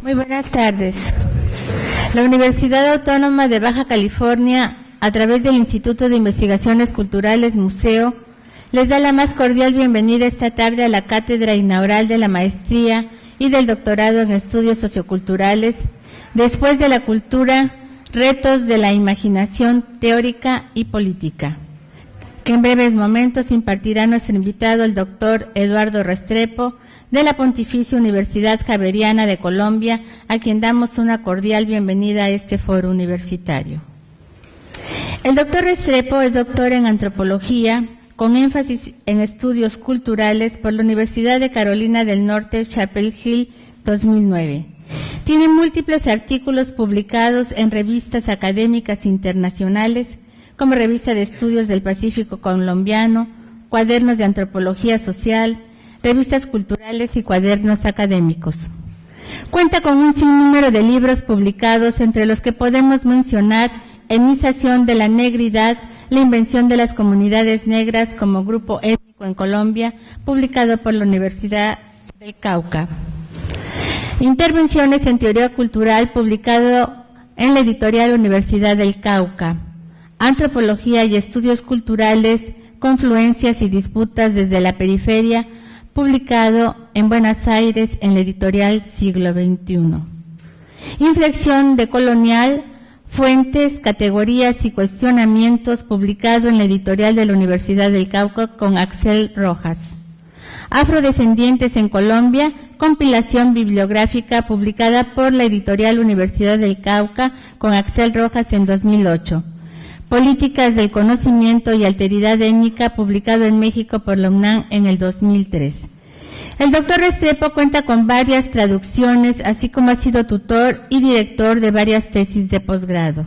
Muy buenas tardes. La Universidad Autónoma de Baja California, a través del Instituto de Investigaciones Culturales Museo, les da la más cordial bienvenida esta tarde a la cátedra inaugural de la maestría y del doctorado en estudios socioculturales, después de la cultura, retos de la imaginación teórica y política, que en breves momentos impartirá nuestro invitado, el doctor Eduardo Restrepo, de la Pontificia Universidad Javeriana de Colombia, a quien damos una cordial bienvenida a este foro universitario. El doctor Restrepo es doctor en antropología, con énfasis en estudios culturales por la Universidad de Carolina del Norte, Chapel Hill, 2009. Tiene múltiples artículos publicados en revistas académicas internacionales, como Revista de Estudios del Pacífico Colombiano, Cuadernos de Antropología Social, revistas culturales y cuadernos académicos. Cuenta con un sinnúmero de libros publicados, entre los que podemos mencionar Etnización de la Negridad, la invención de las comunidades negras como grupo étnico en Colombia, publicado por la Universidad del Cauca. Intervenciones en teoría cultural, publicado en la editorial Universidad del Cauca. Antropología y estudios culturales, confluencias y disputas desde la periferia, publicado en Buenos Aires en la editorial Siglo XXI. Inflexión decolonial, fuentes, categorías y cuestionamientos, publicado en la editorial de la Universidad del Cauca con Axel Rojas. Afrodescendientes en Colombia, compilación bibliográfica, publicada por la editorial Universidad del Cauca con Axel Rojas en 2008. Políticas del conocimiento y alteridad étnica, publicado en México por la UNAM en el 2003. El doctor Restrepo cuenta con varias traducciones, así como ha sido tutor y director de varias tesis de posgrado.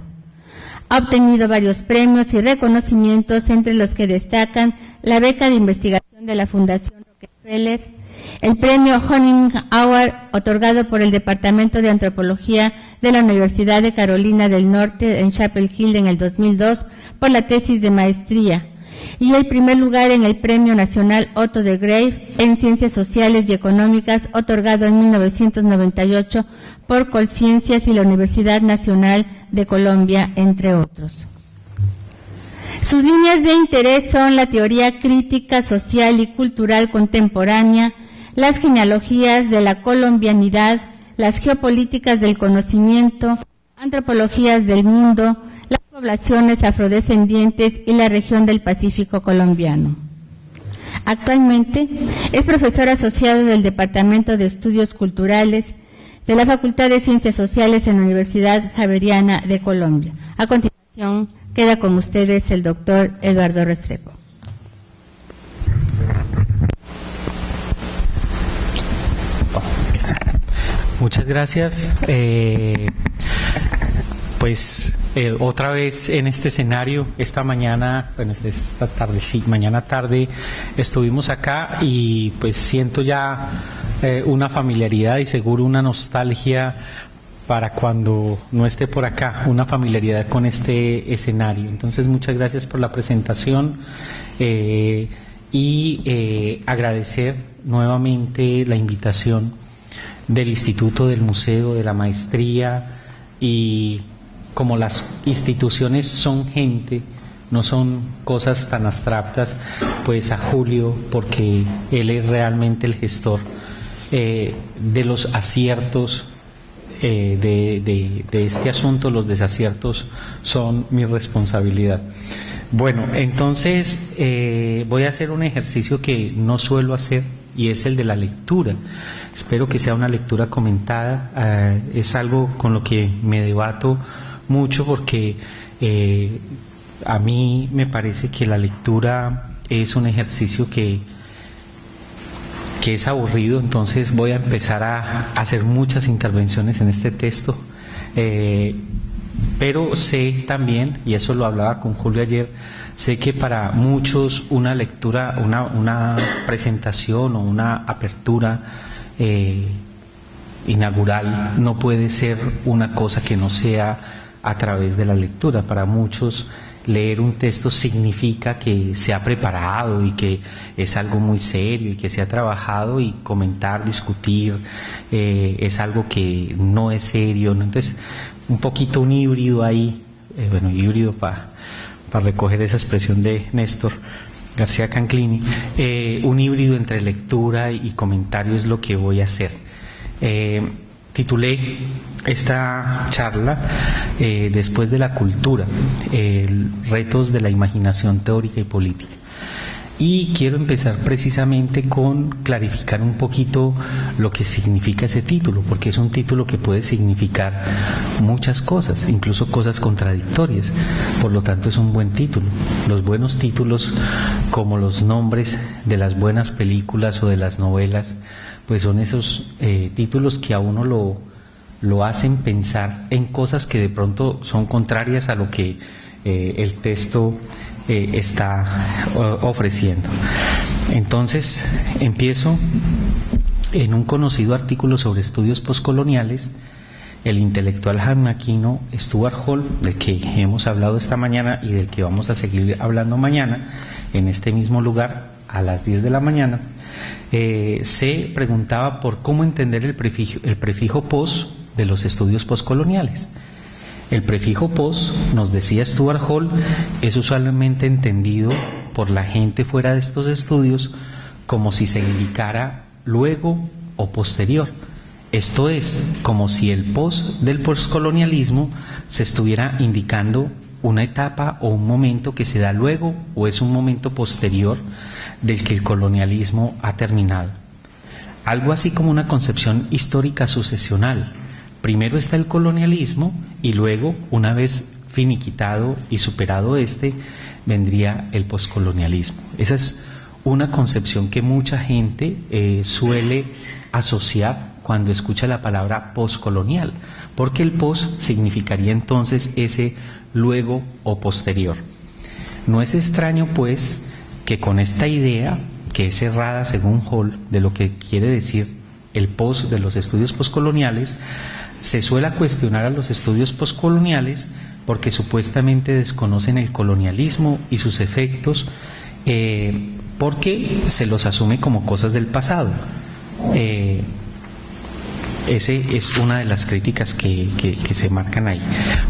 Ha obtenido varios premios y reconocimientos, entre los que destacan la beca de investigación de la Fundación Rockefeller, el premio Honing Award, otorgado por el Departamento de Antropología de la Universidad de Carolina del Norte en Chapel Hill en el 2002 por la tesis de maestría, y el primer lugar en el Premio Nacional Otto de Grave en Ciencias Sociales y Económicas, otorgado en 1998 por Colciencias y la Universidad Nacional de Colombia, entre otros. Sus líneas de interés son la teoría crítica, social y cultural contemporánea, las genealogías de la colombianidad, las geopolíticas del conocimiento, antropologías del mundo, las poblaciones afrodescendientes y la región del Pacífico colombiano. Actualmente es profesor asociado del Departamento de Estudios Culturales de la Facultad de Ciencias Sociales en la Universidad Javeriana de Colombia. A continuación, queda con ustedes el doctor Eduardo Restrepo. Muchas gracias. Otra vez en este escenario, esta mañana, esta tarde, sí, mañana tarde estuvimos acá y pues siento ya una familiaridad y seguro una nostalgia para cuando no esté por acá, una familiaridad con este escenario. Entonces, muchas gracias por la presentación y agradecer nuevamente la invitación del Instituto, del Museo, de la Maestría, y como las instituciones son gente, no son cosas tan abstractas, pues a Julio, porque él es realmente el gestor de los aciertos de este asunto. Los desaciertos son mi responsabilidad. Bueno, entonces voy a hacer un ejercicio que no suelo hacer, y es el de la lectura. Espero que sea una lectura comentada. Es algo con lo que me debato mucho, porque a mí me parece que la lectura es un ejercicio que es aburrido. Entonces voy a empezar a hacer muchas intervenciones en este texto, pero sé también, y eso lo hablaba con Julio ayer, sé que para muchos una lectura, una presentación o una apertura inaugural no puede ser una cosa que no sea a través de la lectura. Para muchos leer un texto significa que se ha preparado y que es algo muy serio y que se ha trabajado, y comentar, discutir, es algo que no es serio, ¿no? Entonces, un poquito un híbrido ahí, híbrido para recoger esa expresión de Néstor García Canclini, un híbrido entre lectura y comentario es lo que voy a hacer. Titulé esta charla Después de la cultura, retos de la imaginación teórica y política. Y quiero empezar precisamente con clarificar un poquito lo que significa ese título, porque es un título que puede significar muchas cosas, incluso cosas contradictorias. Por lo tanto, es un buen título. Los buenos títulos, como los nombres de las buenas películas o de las novelas, pues son esos títulos que a uno lo hacen pensar en cosas que de pronto son contrarias a lo que el texto está ofreciendo. Entonces, empiezo en un conocido artículo sobre estudios postcoloniales. El intelectual jamaiquino Stuart Hall, del que hemos hablado esta mañana y del que vamos a seguir hablando mañana, en este mismo lugar, a las 10 de la mañana, se preguntaba por cómo entender el prefijo pos de los estudios postcoloniales. El prefijo pos, nos decía Stuart Hall, es usualmente entendido por la gente fuera de estos estudios como si se indicara luego o posterior. Esto es, como si el pos del postcolonialismo se estuviera indicando una etapa o un momento que se da luego o es un momento posterior del que el colonialismo ha terminado. Algo así como una concepción histórica sucesional. Primero está el colonialismo y luego, una vez finiquitado y superado vendría el poscolonialismo. Esa es una concepción que mucha gente suele asociar cuando escucha la palabra poscolonial, porque el pos significaría entonces ese luego o posterior. No es extraño, pues, que con esta idea, que es errada según Hall, de lo que quiere decir el pos de los estudios poscoloniales, se suele cuestionar a los estudios postcoloniales porque supuestamente desconocen el colonialismo y sus efectos, porque se los asume como cosas del pasado. Ese es una de las críticas que se marcan ahí.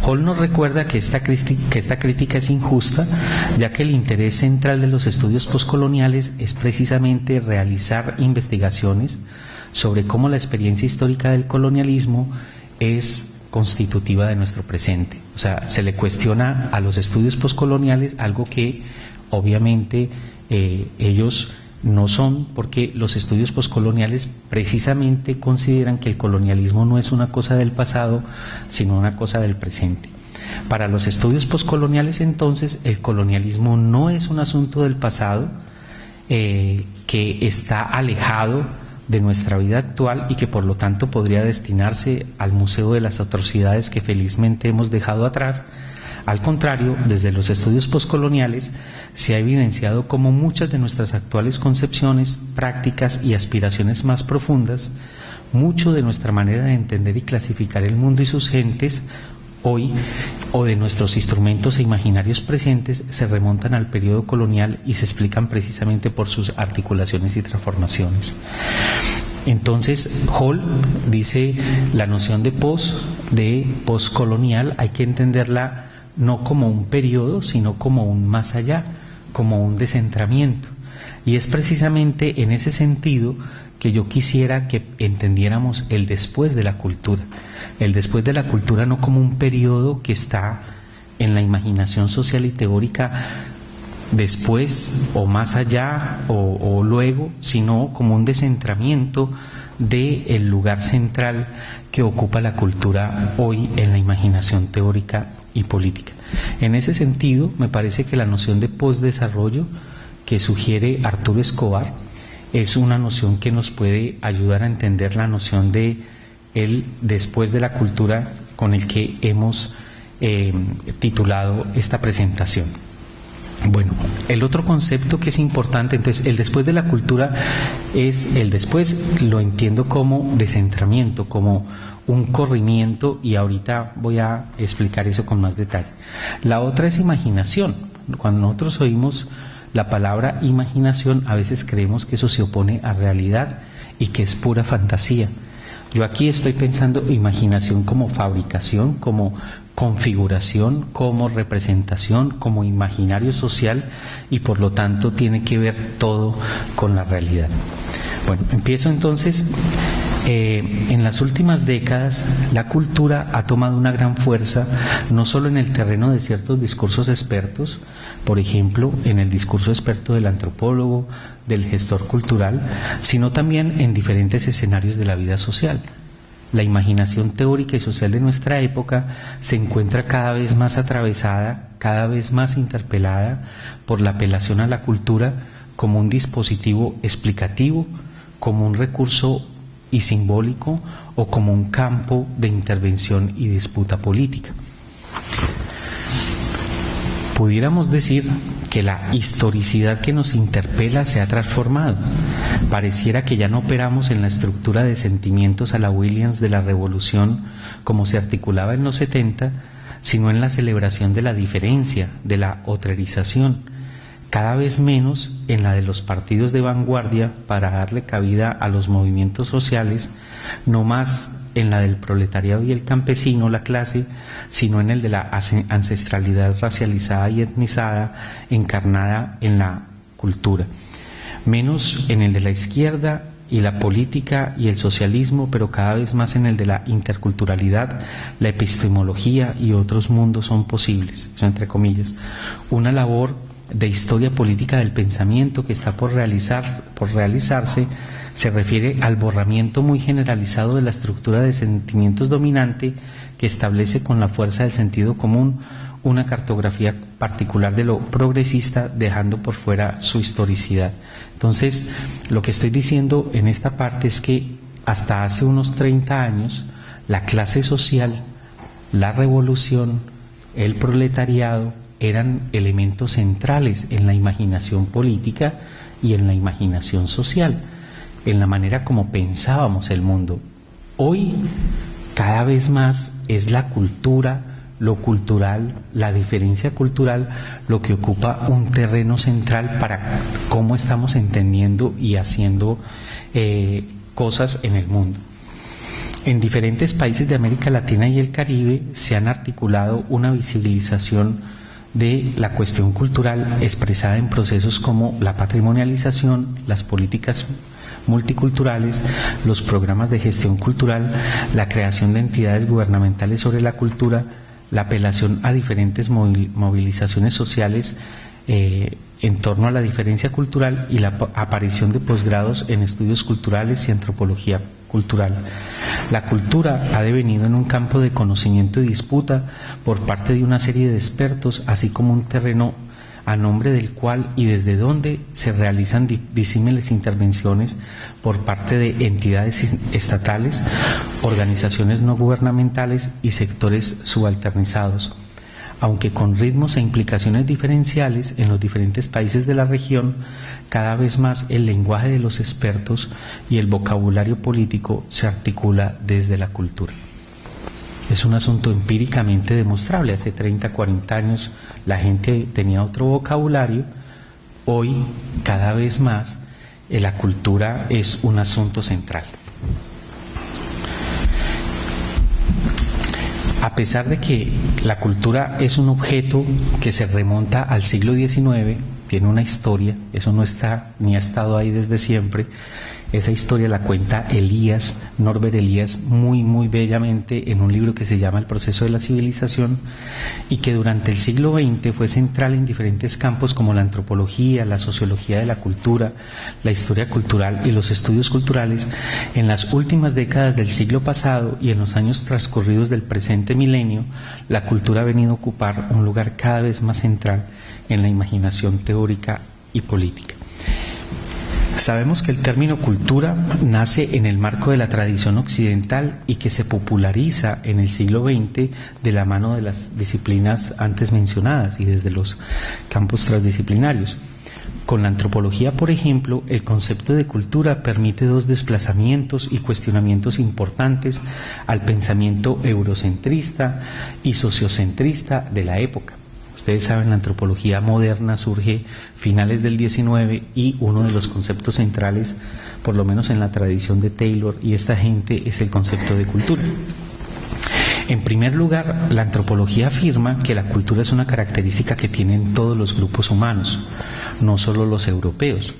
Hall nos recuerda que esta crítica es injusta, ya que el interés central de los estudios postcoloniales es precisamente realizar investigaciones sobre cómo la experiencia histórica del colonialismo es constitutiva de nuestro presente. O sea, se le cuestiona a los estudios postcoloniales algo que obviamente ellos no son, porque los estudios postcoloniales precisamente consideran que el colonialismo no es una cosa del pasado, sino una cosa del presente. Para los estudios postcoloniales, entonces, el colonialismo no es un asunto del pasado que está alejado de nuestra vida actual y que por lo tanto podría destinarse al museo de las atrocidades que felizmente hemos dejado atrás. Al contrario, desde los estudios postcoloniales se ha evidenciado cómo muchas de nuestras actuales concepciones, prácticas y aspiraciones más profundas, mucho de nuestra manera de entender y clasificar el mundo y sus gentes hoy, o de nuestros instrumentos e imaginarios presentes, se remontan al periodo colonial y se explican precisamente por sus articulaciones y transformaciones. Entonces, Hall dice, la noción de postcolonial hay que entenderla no como un periodo, sino como un más allá, como un descentramiento. Y es precisamente en ese sentido que yo quisiera que entendiéramos el después de la cultura. El después de la cultura no como un periodo que está en la imaginación social y teórica después o más allá o luego, sino como un descentramiento del lugar central que ocupa la cultura hoy en la imaginación teórica y política. En ese sentido, me parece que la noción de postdesarrollo que sugiere Arturo Escobar es una noción que nos puede ayudar a entender la noción de el después de la cultura con el que hemos titulado esta presentación. Bueno, el otro concepto que es importante, entonces el después de la cultura es el después, lo entiendo como descentramiento, como un corrimiento, y ahorita voy a explicar eso con más detalle. La otra es imaginación. Cuando nosotros oímos la palabra imaginación, a veces creemos que eso se opone a realidad y que es pura fantasía. Yo aquí estoy pensando imaginación como fabricación, como configuración, como representación, como imaginario social, y por lo tanto tiene que ver todo con la realidad. Bueno, empiezo entonces. En las últimas décadas la cultura ha tomado una gran fuerza, no solo en el terreno de ciertos discursos expertos, por ejemplo, en el discurso experto del antropólogo, del gestor cultural, sino también en diferentes escenarios de la vida social. La imaginación teórica y social de nuestra época se encuentra cada vez más atravesada, cada vez más interpelada por la apelación a la cultura como un dispositivo explicativo, como un recurso y simbólico, o como un campo de intervención y disputa política. Pudiéramos decir que la historicidad que nos interpela se ha transformado. Pareciera que ya no operamos en la estructura de sentimientos a la Williams de la Revolución como se articulaba en los 70, sino en la celebración de la diferencia, de la otrerización, cada vez menos en la de los partidos de vanguardia para darle cabida a los movimientos sociales, no más en la del proletariado y el campesino, la clase, sino en el de la ancestralidad racializada y etnizada encarnada en la cultura, menos en el de la izquierda y la política y el socialismo, pero cada vez más en el de la interculturalidad, la epistemología y otros mundos son posibles, eso entre comillas, una labor de historia política del pensamiento que está por realizarse, se refiere al borramiento muy generalizado de la estructura de sentimientos dominante que establece con la fuerza del sentido común una cartografía particular de lo progresista, dejando por fuera su historicidad. Entonces, lo que estoy diciendo en esta parte es que hasta hace unos 30 años, la clase social, la revolución, el proletariado, eran elementos centrales en la imaginación política y en la imaginación social, en la manera como pensábamos el mundo. Hoy, cada vez más, es la cultura, lo cultural, la diferencia cultural, lo que ocupa un terreno central para cómo estamos entendiendo y haciendo cosas en el mundo. En diferentes países de América Latina y el Caribe se han articulado una visibilización de la cuestión cultural expresada en procesos como la patrimonialización, las políticas multiculturales, los programas de gestión cultural, la creación de entidades gubernamentales sobre la cultura, la apelación a diferentes movilizaciones sociales en torno a la diferencia cultural y la aparición de posgrados en estudios culturales y antropología cultural. La cultura ha devenido en un campo de conocimiento y disputa por parte de una serie de expertos, así como un terreno a nombre del cual y desde donde se realizan disímiles intervenciones por parte de entidades estatales, organizaciones no gubernamentales y sectores subalternizados, aunque con ritmos e implicaciones diferenciales en los diferentes países de la región. Cada vez más el lenguaje de los expertos y el vocabulario político se articula desde la cultura. Es un asunto empíricamente demostrable. Hace 30, 40 años la gente tenía otro vocabulario. Hoy, cada vez más, la cultura es un asunto central. A pesar de que la cultura es un objeto que se remonta al siglo XIX, tiene una historia, eso no está ni ha estado ahí desde siempre. Esa historia la cuenta Norbert Elias, muy bellamente en un libro que se llama El proceso de la civilización, y que durante el siglo XX fue central en diferentes campos como la antropología, la sociología de la cultura, la historia cultural y los estudios culturales. En las últimas décadas del siglo pasado y en los años transcurridos del presente milenio, la cultura ha venido a ocupar un lugar cada vez más central en la imaginación teórica y política. Sabemos que el término cultura nace en el marco de la tradición occidental y que se populariza en el siglo XX de la mano de las disciplinas antes mencionadas y desde los campos transdisciplinarios. Con la antropología, por ejemplo, el concepto de cultura permite dos desplazamientos y cuestionamientos importantes al pensamiento eurocentrista y sociocentrista de la época. Ustedes saben, la antropología moderna surge finales del XIX y uno de los conceptos centrales, por lo menos en la tradición de Taylor y esta gente, es el concepto de cultura. En primer lugar, la antropología afirma que la cultura es una característica que tienen todos los grupos humanos, no solo los europeos.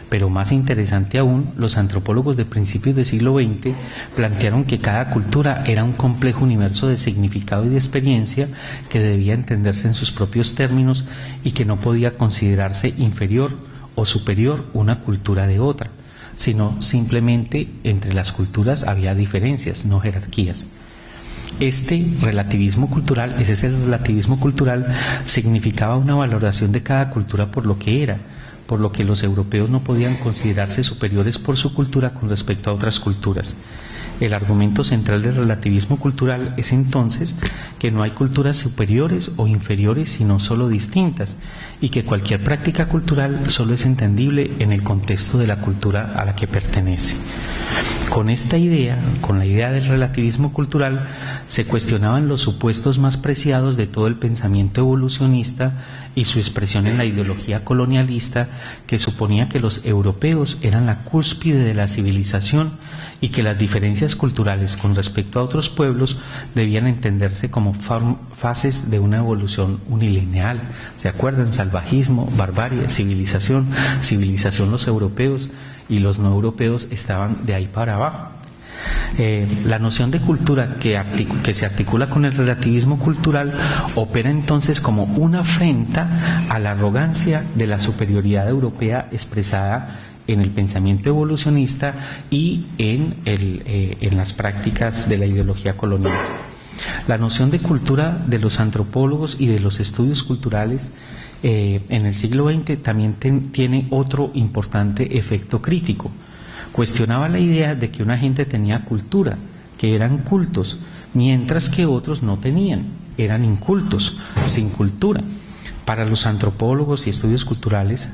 Pero más interesante aún, los antropólogos de principios del siglo XX plantearon que cada cultura era un complejo universo de significado y de experiencia que debía entenderse en sus propios términos y que no podía considerarse inferior o superior una cultura de otra, sino simplemente entre las culturas había diferencias, no jerarquías. Ese relativismo cultural significaba una valoración de cada cultura por lo que era, por lo que los europeos no podían considerarse superiores por su cultura con respecto a otras culturas. El argumento central del relativismo cultural es entonces que no hay culturas superiores o inferiores, sino solo distintas, y que cualquier práctica cultural solo es entendible en el contexto de la cultura a la que pertenece. Con esta idea, con la idea del relativismo cultural, se cuestionaban los supuestos más preciados de todo el pensamiento evolucionista y su expresión en la ideología colonialista, que suponía que los europeos eran la cúspide de la civilización y que las diferencias culturales con respecto a otros pueblos debían entenderse como fases de una evolución unilineal. ¿Se acuerdan? Salvajismo, barbarie, civilización, los europeos, y los no europeos estaban de ahí para abajo. La noción de cultura que se articula con el relativismo cultural opera entonces como una afrenta a la arrogancia de la superioridad europea expresada en el pensamiento evolucionista y en las prácticas de la ideología colonial. La noción de cultura de los antropólogos y de los estudios culturales en el siglo XX también tiene otro importante efecto crítico. Cuestionaba la idea de que una gente tenía cultura, que eran cultos, mientras que otros no tenían, eran incultos, sin cultura. Para los antropólogos y estudios culturales,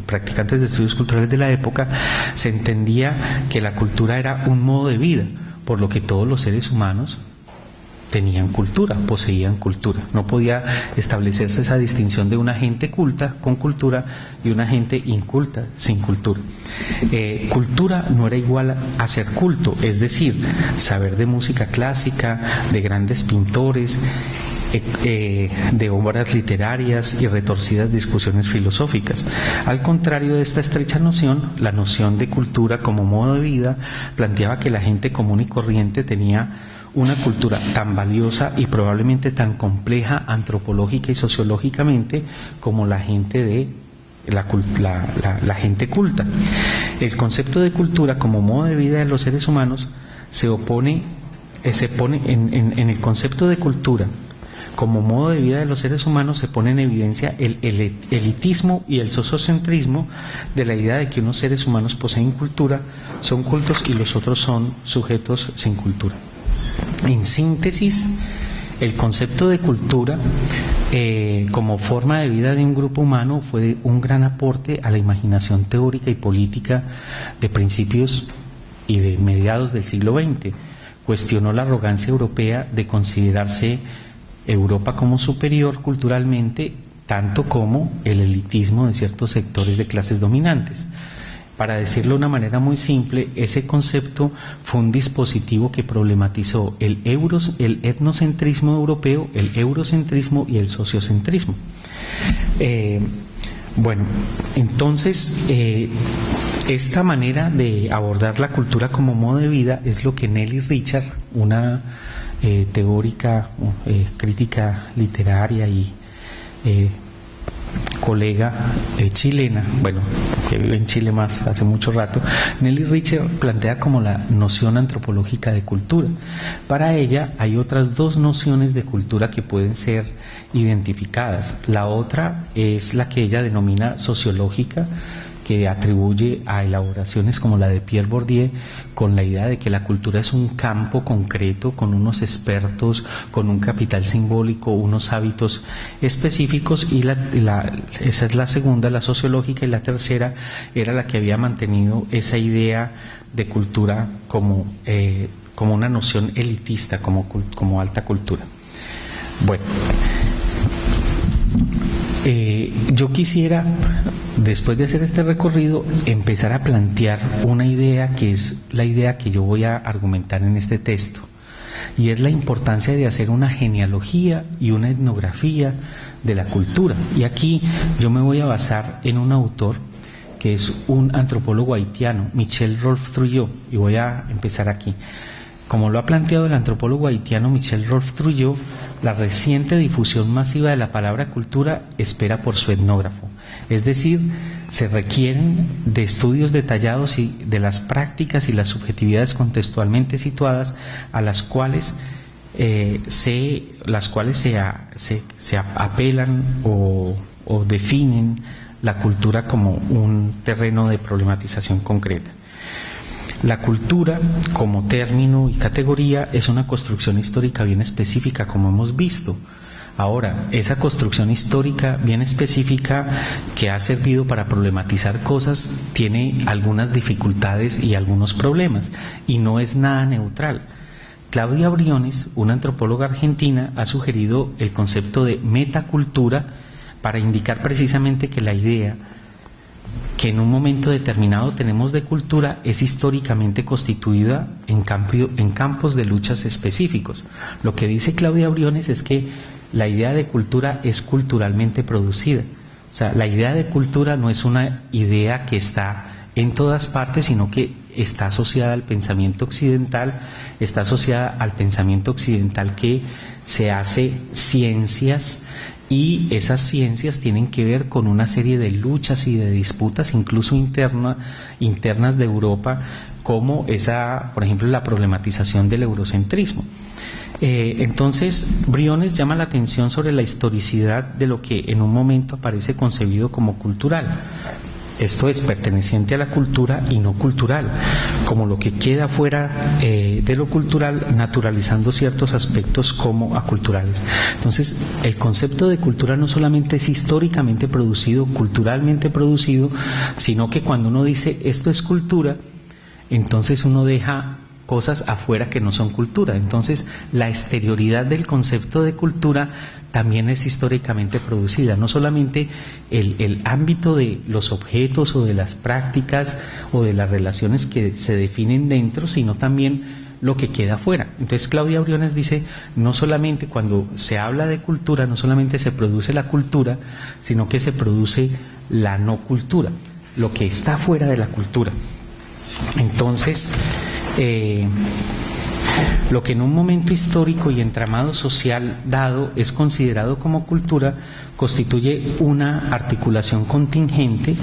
practicantes de estudios culturales de la época, se entendía que la cultura era un modo de vida, por lo que todos los seres humanos tenían cultura, poseían cultura. No podía establecerse esa distinción de una gente culta con cultura y una gente inculta sin cultura. Cultura no era igual a ser culto, es decir, saber de música clásica, de grandes pintores, de obras literarias y retorcidas discusiones filosóficas. Al contrario de esta estrecha noción, la noción de cultura como modo de vida planteaba que la gente común y corriente tenía una cultura tan valiosa y probablemente tan compleja antropológica y sociológicamente como la gente de la gente culta. El concepto de cultura como modo de vida de los seres humanos se pone en el concepto de cultura como modo de vida de los seres humanos, se pone en evidencia el elitismo y el sociocentrismo de la idea de que unos seres humanos poseen cultura, son cultos, y los otros son sujetos sin cultura. En síntesis, el concepto de cultura como forma de vida de un grupo humano fue un gran aporte a la imaginación teórica y política de principios y de mediados del siglo XX. Cuestionó la arrogancia europea de considerarse Europa como superior culturalmente, tanto como el elitismo de ciertos sectores de clases dominantes. Para decirlo de una manera muy simple, ese concepto fue un dispositivo que problematizó el etnocentrismo europeo, el eurocentrismo y el sociocentrismo. Entonces, esta manera de abordar la cultura como modo de vida es lo que Nelly Richard, una teórica, crítica literaria y colega chilena, que vive en Chile más hace mucho rato, Nelly Richard plantea como la noción antropológica de cultura. Para ella hay otras dos nociones de cultura que pueden ser identificadas. La otra es la que ella denomina sociológica, que atribuye a elaboraciones como la de Pierre Bourdieu, con la idea de que la cultura es un campo concreto, con unos expertos, con un capital simbólico, unos hábitos específicos, y esa es la segunda, la sociológica, y la tercera era la que había mantenido esa idea de cultura como una noción elitista, como alta cultura. Bueno, yo quisiera, después de hacer este recorrido, empezar a plantear una idea que es la idea que yo voy a argumentar en este texto, y es la importancia de hacer una genealogía y una etnografía de la cultura. Y aquí yo me voy a basar en un autor que es un antropólogo haitiano, Michel Rolph-Trouillot, y voy a empezar aquí. Como lo ha planteado el antropólogo haitiano Michel Rolph-Trouillot, la reciente difusión masiva de la palabra cultura espera por su etnógrafo, es decir, se requieren de estudios detallados y de las prácticas y las subjetividades contextualmente situadas a las cuales se apelan o definen la cultura como un terreno de problematización concreta. La cultura, como término y categoría, es una construcción histórica bien específica, como hemos visto. Ahora, esa construcción histórica bien específica que ha servido para problematizar cosas tiene algunas dificultades y algunos problemas, y no es nada neutral. Claudia Briones, una antropóloga argentina, ha sugerido el concepto de metacultura para indicar precisamente que la idea que en un momento determinado tenemos de cultura es históricamente constituida en campos de luchas específicos. Lo que dice Claudia Briones es que la idea de cultura es culturalmente producida. O sea, la idea de cultura no es una idea que está en todas partes, sino que está asociada al pensamiento occidental, está asociada al pensamiento occidental que se hace ciencias, y esas ciencias tienen que ver con una serie de luchas y de disputas, incluso internas de Europa, como por ejemplo, la problematización del eurocentrismo. Entonces, Briones llama la atención sobre la historicidad de lo que en un momento aparece concebido como cultural. Esto es perteneciente a la cultura y no cultural, como lo que queda fuera de lo cultural, naturalizando ciertos aspectos como aculturales. Entonces, el concepto de cultura no solamente es históricamente producido, culturalmente producido, sino que cuando uno dice esto es cultura, entonces uno deja cosas afuera que no son cultura. Entonces, la exterioridad del concepto de cultura también es históricamente producida, no solamente el ámbito de los objetos o de las prácticas o de las relaciones que se definen dentro, sino también lo que queda afuera. Entonces, Claudia Briones dice, no solamente cuando se habla de cultura, no solamente se produce la cultura, sino que se produce la no cultura, lo que está fuera de la cultura. Entonces, lo que en un momento histórico y entramado social dado es considerado como cultura, constituye una articulación contingente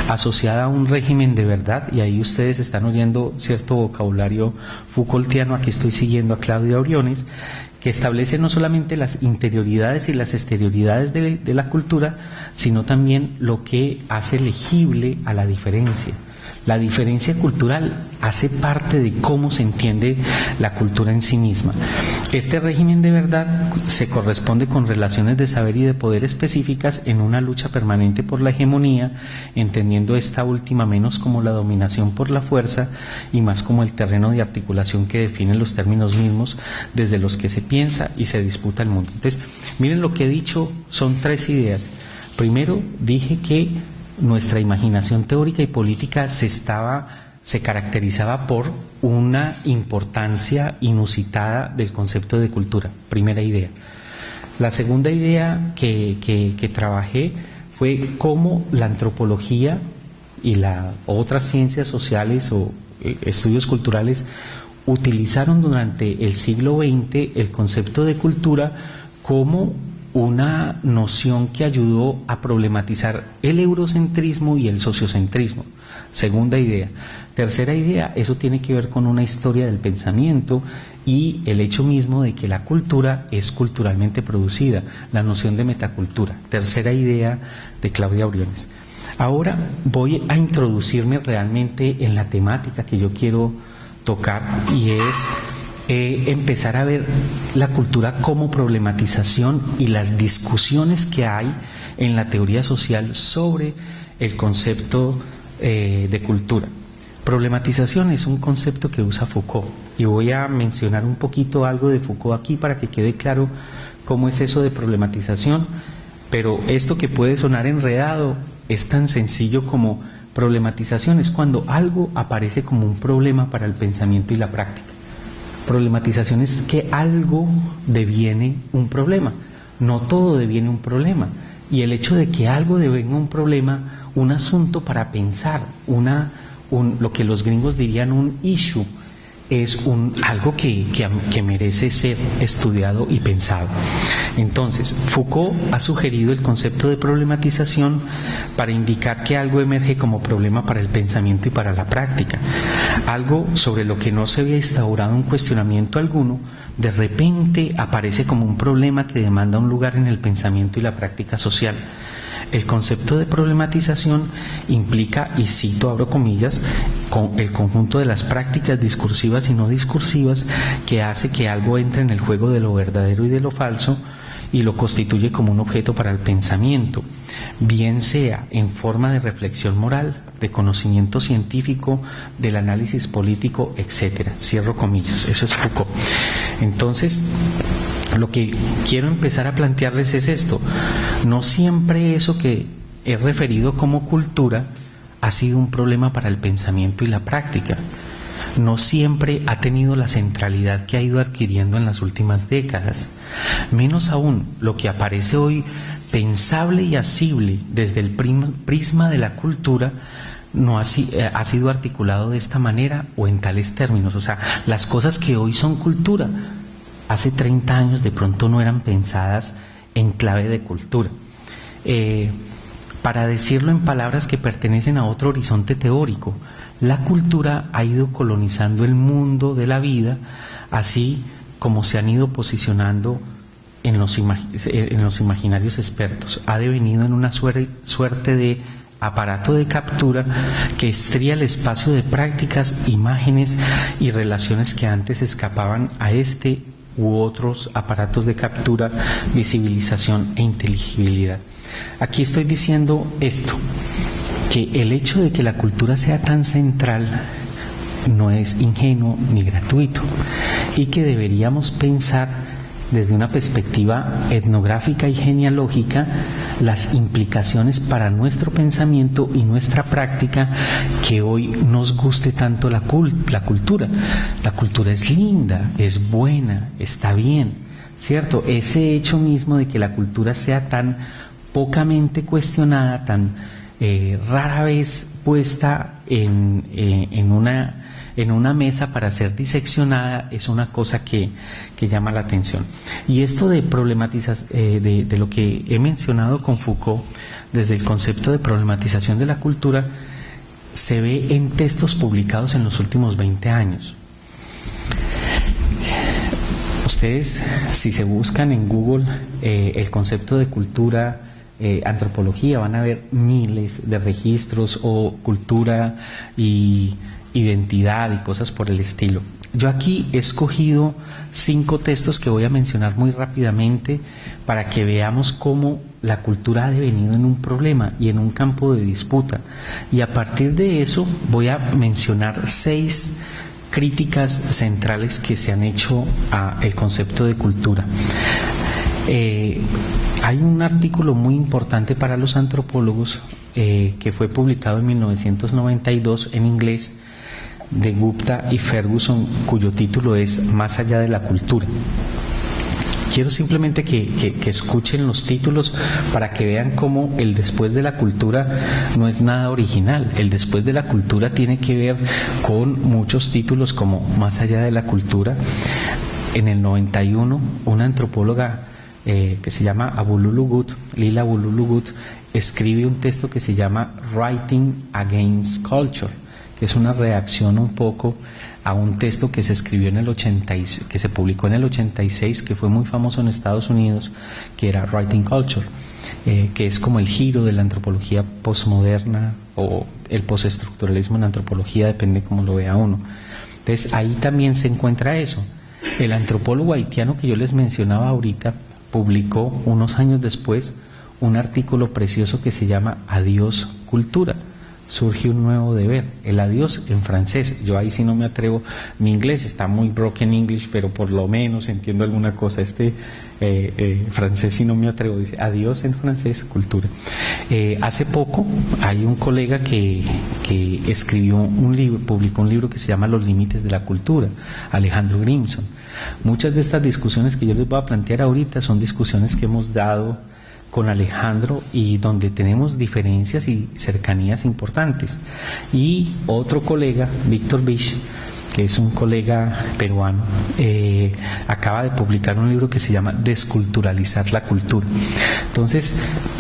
asociada a un régimen de verdad, y ahí ustedes están oyendo cierto vocabulario Foucaultiano. Aquí estoy siguiendo a Claudia Briones, que establece no solamente las interioridades y las exterioridades de la cultura, sino también lo que hace legible a la diferencia. La diferencia cultural hace parte de cómo se entiende la cultura en sí misma. Este régimen de verdad se corresponde con relaciones de saber y de poder específicas en una lucha permanente por la hegemonía, entendiendo esta última menos como la dominación por la fuerza y más como el terreno de articulación que define los términos mismos desde los que se piensa y se disputa el mundo. Entonces, miren lo que he dicho, son tres ideas. Primero, dije que nuestra imaginación teórica y política se caracterizaba por una importancia inusitada del concepto de cultura. Primera idea. La segunda idea que trabajé fue cómo la antropología y las otras ciencias sociales o estudios culturales utilizaron durante el siglo XX el concepto de cultura como una noción que ayudó a problematizar el eurocentrismo y el sociocentrismo. Segunda idea. Tercera idea, eso tiene que ver con una historia del pensamiento y el hecho mismo de que la cultura es culturalmente producida, la noción de metacultura. Tercera idea de Claudia Briones. Ahora voy a introducirme realmente en la temática que yo quiero tocar, y es empezar a ver la cultura como problematización y las discusiones que hay en la teoría social sobre el concepto de cultura. Problematización es un concepto que usa Foucault, y voy a mencionar un poquito algo de Foucault aquí para que quede claro cómo es eso de problematización, pero esto que puede sonar enredado es tan sencillo como problematización es cuando algo aparece como un problema para el pensamiento y la práctica. Problematización es que algo deviene un problema, no todo deviene un problema, y el hecho de que algo devenga un problema, un asunto para pensar, lo que los gringos dirían un issue, es algo que merece ser estudiado y pensado. Entonces, Foucault ha sugerido el concepto de problematización para indicar que algo emerge como problema para el pensamiento y para la práctica. Algo sobre lo que no se había instaurado un cuestionamiento alguno, de repente aparece como un problema que demanda un lugar en el pensamiento y la práctica social. El concepto de problematización implica, y cito, abro comillas, con el conjunto de las prácticas discursivas y no discursivas que hace que algo entre en el juego de lo verdadero y de lo falso y lo constituye como un objeto para el pensamiento, bien sea en forma de reflexión moral, de conocimiento científico, del análisis político, etcétera. Cierro comillas. Eso es Foucault. Entonces, lo que quiero empezar a plantearles es esto: no siempre eso que he referido como cultura ha sido un problema para el pensamiento y la práctica. No siempre ha tenido la centralidad que ha ido adquiriendo en las últimas décadas. Menos aún, lo que aparece hoy pensable y asible desde el prisma de la cultura no ha sido articulado de esta manera o en tales términos. O sea, las cosas que hoy son cultura, hace 30 años de pronto no eran pensadas en clave de cultura. Para decirlo en palabras que pertenecen a otro horizonte teórico, la cultura ha ido colonizando el mundo de la vida, así como se han ido posicionando en los imaginarios expertos. Ha devenido en una suerte de aparato de captura que estría el espacio de prácticas, imágenes y relaciones que antes escapaban a este u otros aparatos de captura, visibilización e inteligibilidad. Aquí estoy diciendo esto, que el hecho de que la cultura sea tan central no es ingenuo ni gratuito, y que deberíamos pensar desde una perspectiva etnográfica y genealógica las implicaciones para nuestro pensamiento y nuestra práctica que hoy nos guste tanto la cultura. La cultura es linda, es buena, está bien, ¿cierto? Ese hecho mismo de que la cultura sea tan pocamente cuestionada, tan rara vez puesta en una mesa para ser diseccionada, es una cosa que llama la atención. Y esto de de lo que he mencionado con Foucault, desde el concepto de problematización de la cultura, se ve en textos publicados en los últimos 20 años. Ustedes, si se buscan en Google el concepto de cultura, antropología, van a ver miles de registros, o cultura y identidad y cosas por el estilo. Yo aquí he escogido 5 textos que voy a mencionar muy rápidamente para que veamos cómo la cultura ha devenido en un problema y en un campo de disputa, y a partir de eso voy a mencionar 6 críticas centrales que se han hecho al concepto de cultura. Hay un artículo muy importante para los antropólogos que fue publicado en 1992 en inglés, de Gupta y Ferguson, cuyo título es Más allá de la cultura. Quiero simplemente que escuchen los títulos para que vean cómo el después de la cultura no es nada original. El después de la cultura tiene que ver con muchos títulos como Más allá de la cultura. En el 91, una antropóloga que se llama Lila Abululu-Gut, escribe un texto que se llama Writing Against Culture, que es una reacción un poco a un texto que se escribió que se publicó en el 86, que fue muy famoso en Estados Unidos, que era Writing Culture. que es como el giro de la antropología posmoderna o el postestructuralismo en antropología, depende cómo lo vea uno. Entonces ahí también se encuentra eso. El antropólogo haitiano que yo les mencionaba ahorita publicó unos años después un artículo precioso que se llama Adiós Cultura. Surge un nuevo deber, el adiós en francés. Yo ahí sí no me atrevo, mi inglés está muy broken English, pero por lo menos entiendo alguna cosa. Francés sí no me atrevo, dice adiós en francés, cultura. Hace poco hay un colega que escribió un libro, publicó un libro que se llama Los límites de la cultura, Alejandro Grimson. Muchas de estas discusiones que yo les voy a plantear ahorita son discusiones que hemos dado con Alejandro y donde tenemos diferencias y cercanías importantes. Y otro colega, Víctor Bish, que es un colega peruano, acaba de publicar un libro que se llama Desculturalizar la cultura. Entonces,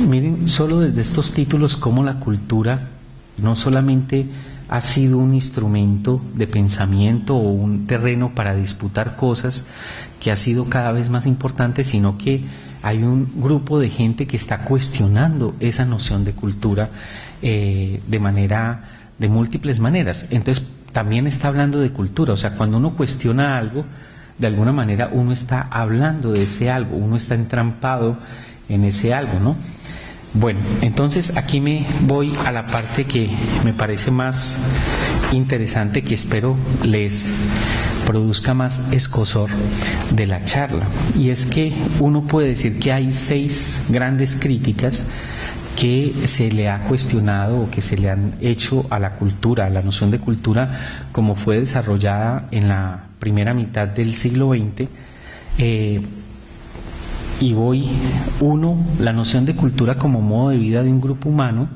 miren, solo desde estos títulos cómo la cultura no solamente ha sido un instrumento de pensamiento o un terreno para disputar cosas que ha sido cada vez más importante, sino que hay un grupo de gente que está cuestionando esa noción de cultura de múltiples maneras. Entonces también está hablando de cultura, o sea, cuando uno cuestiona algo, de alguna manera uno está hablando de ese algo, uno está entrampado en ese algo, ¿no? Bueno, entonces aquí me voy a la parte que me parece más interesante, que espero les produzca más escozor de la charla, y es que uno puede decir que hay 6 grandes críticas que se le ha cuestionado o que se le han hecho a la cultura, a la noción de cultura como fue desarrollada en la primera mitad del siglo XX. La noción de cultura como modo de vida de un grupo humano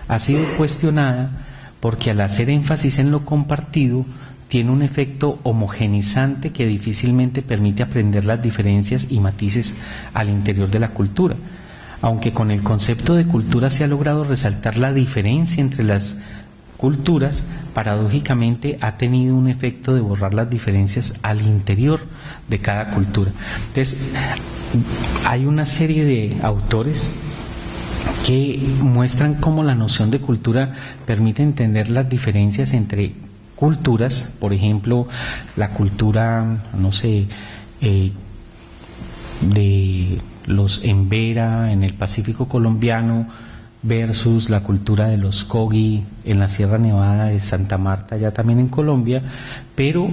ha sido cuestionada porque al hacer énfasis en lo compartido tiene un efecto homogenizante que difícilmente permite aprender las diferencias y matices al interior de la cultura. Aunque con el concepto de cultura se ha logrado resaltar la diferencia entre las culturas, paradójicamente ha tenido un efecto de borrar las diferencias al interior de cada cultura. Entonces, hay una serie de autores que muestran cómo la noción de cultura permite entender las diferencias entre culturas, por ejemplo, la cultura, de los Embera en el Pacífico colombiano versus la cultura de los Kogi en la Sierra Nevada de Santa Marta, ya también en Colombia, pero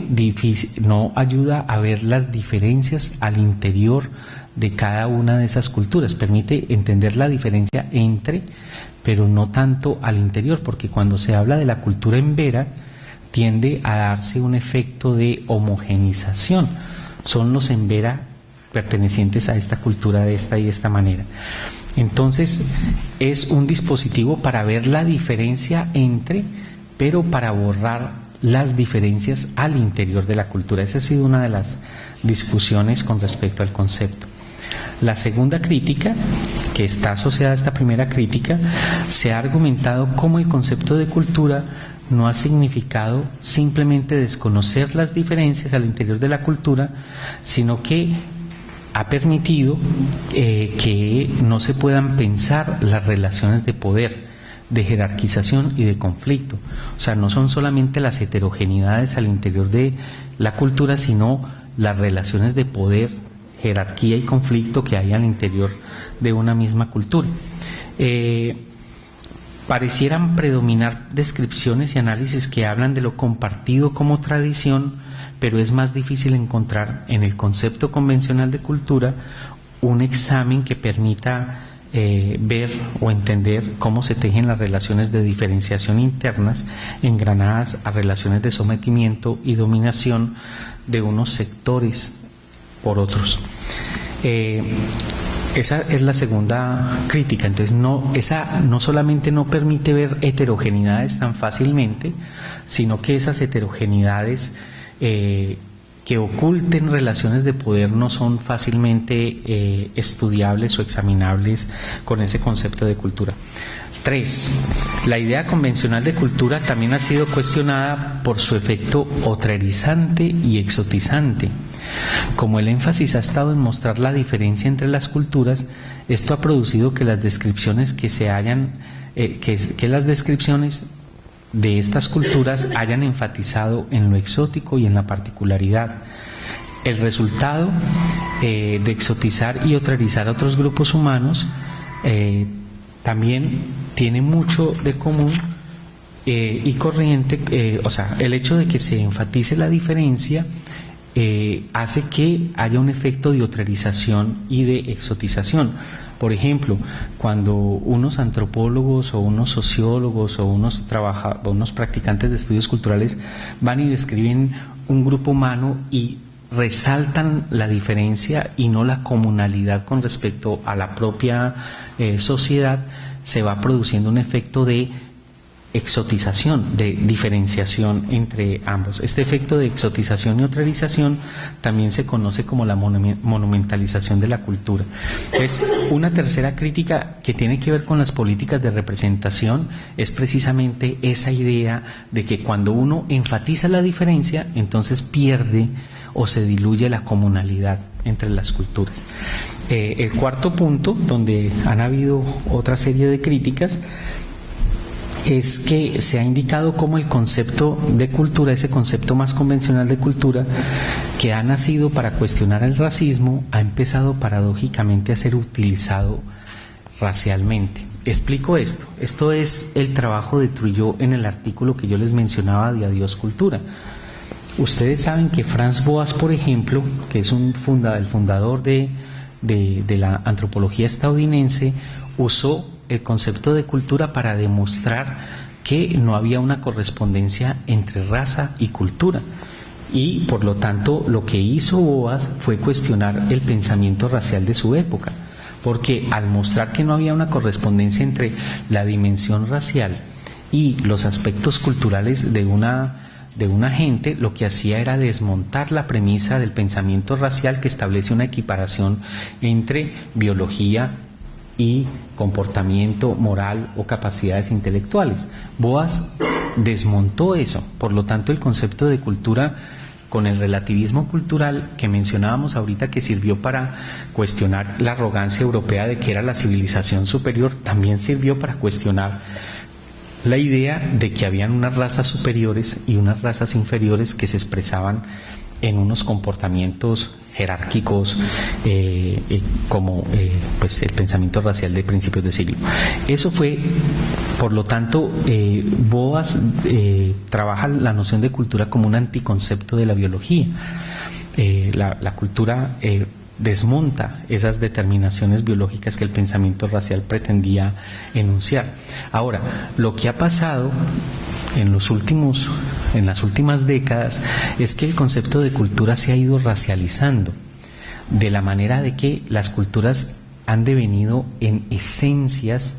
no ayuda a ver las diferencias al interior de cada una de esas culturas, permite entender la diferencia entre, pero no tanto al interior, porque cuando se habla de la cultura Embera tiende a darse un efecto de homogenización, son los Embera pertenecientes a esta cultura de esta y esta manera. Entonces es un dispositivo para ver la diferencia entre, pero para borrar las diferencias al interior de la cultura. Esa ha sido una de las discusiones con respecto al concepto. La segunda crítica, que está asociada a esta primera crítica, se ha argumentado cómo el concepto de cultura no ha significado simplemente desconocer las diferencias al interior de la cultura, sino que ha permitido que no se puedan pensar las relaciones de poder, de jerarquización y de conflicto. O sea, no son solamente las heterogeneidades al interior de la cultura, sino las relaciones de poder, jerarquía y conflicto que hay al interior de una misma cultura. Parecieran predominar descripciones y análisis que hablan de lo compartido como tradición, pero es más difícil encontrar en el concepto convencional de cultura un examen que permita ver o entender cómo se tejen las relaciones de diferenciación internas engranadas a relaciones de sometimiento y dominación de unos sectores por otros. Esa es la segunda crítica. Entonces esa no solamente no permite ver heterogeneidades tan fácilmente, sino que esas heterogeneidades que oculten relaciones de poder no son fácilmente estudiables o examinables con ese concepto de cultura. 3. La idea convencional de cultura también ha sido cuestionada por su efecto otraerizante y exotizante. Como el énfasis ha estado en mostrar la diferencia entre las culturas, esto ha producido que las descripciones que las descripciones de estas culturas hayan enfatizado en lo exótico y en la particularidad. El resultado de exotizar y otrarizar a otros grupos humanos también tiene mucho de común y corriente, o sea, el hecho de que se enfatice la diferencia hace que haya un efecto de otrarización y de exotización. Por ejemplo, cuando unos antropólogos o unos sociólogos o unos practicantes de estudios culturales van y describen un grupo humano y resaltan la diferencia y no la comunalidad con respecto a la propia sociedad, se va produciendo un efecto de exotización, de diferenciación entre ambos. Este efecto de exotización y otrarización también se conoce como la monumentalización de la cultura. Pues una tercera crítica que tiene que ver con las políticas de representación es precisamente esa idea de que cuando uno enfatiza la diferencia, entonces pierde o se diluye la comunalidad entre las culturas. El cuarto punto, donde han habido otra serie de críticas, es que se ha indicado cómo el concepto de cultura, ese concepto más convencional de cultura, que ha nacido para cuestionar el racismo, ha empezado paradójicamente a ser utilizado racialmente. Explico esto. Esto es el trabajo de Trujillo en el artículo que yo les mencionaba de Adiós Cultura. Ustedes saben que Franz Boas, por ejemplo, que es el fundador de la antropología estadounidense, usó el concepto de cultura para demostrar que no había una correspondencia entre raza y cultura. Y por lo tanto lo que hizo Boas fue cuestionar el pensamiento racial de su época, porque al mostrar que no había una correspondencia entre la dimensión racial y los aspectos culturales de una gente, lo que hacía era desmontar la premisa del pensamiento racial que establece una equiparación entre biología y comportamiento moral o capacidades intelectuales. Boas desmontó eso. Por lo tanto, el concepto de cultura, con el relativismo cultural que mencionábamos ahorita, que sirvió para cuestionar la arrogancia europea de que era la civilización superior, también sirvió para cuestionar la idea de que habían unas razas superiores y unas razas inferiores que se expresaban en unos comportamientos jerárquicos como pues el pensamiento racial de principios de siglo. Eso fue, por lo tanto, Boas trabaja la noción de cultura como un anticoncepto de la biología. La cultura desmonta esas determinaciones biológicas que el pensamiento racial pretendía enunciar. Ahora, lo que ha pasado en las últimas décadas es que el concepto de cultura se ha ido racializando, de la manera de que las culturas han devenido en esencias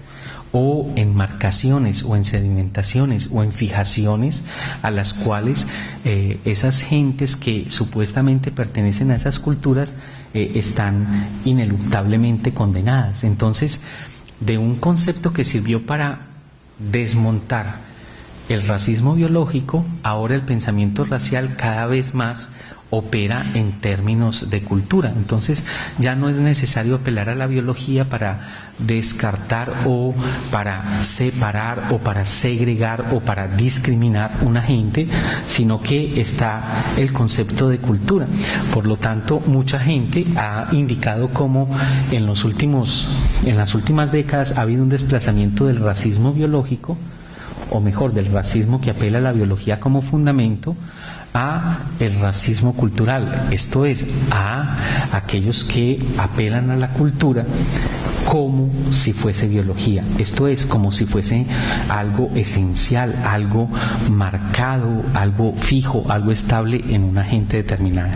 o en marcaciones o en sedimentaciones o en fijaciones a las cuales esas gentes que supuestamente pertenecen a esas culturas están ineluctablemente condenadas. Entonces, de un concepto que sirvió para desmontar el racismo biológico, ahora el pensamiento racial cada vez más opera en términos de cultura. Entonces ya no es necesario apelar a la biología para descartar o para separar o para segregar o para discriminar una gente, sino que está el concepto de cultura. Por lo tanto, mucha gente ha indicado cómo en las últimas décadas ha habido un desplazamiento del racismo biológico, o mejor, del racismo que apela a la biología como fundamento, a el racismo cultural, esto es, a aquellos que apelan a la cultura como si fuese biología, esto es, como si fuese algo esencial, algo marcado, algo fijo, algo estable en una gente determinada.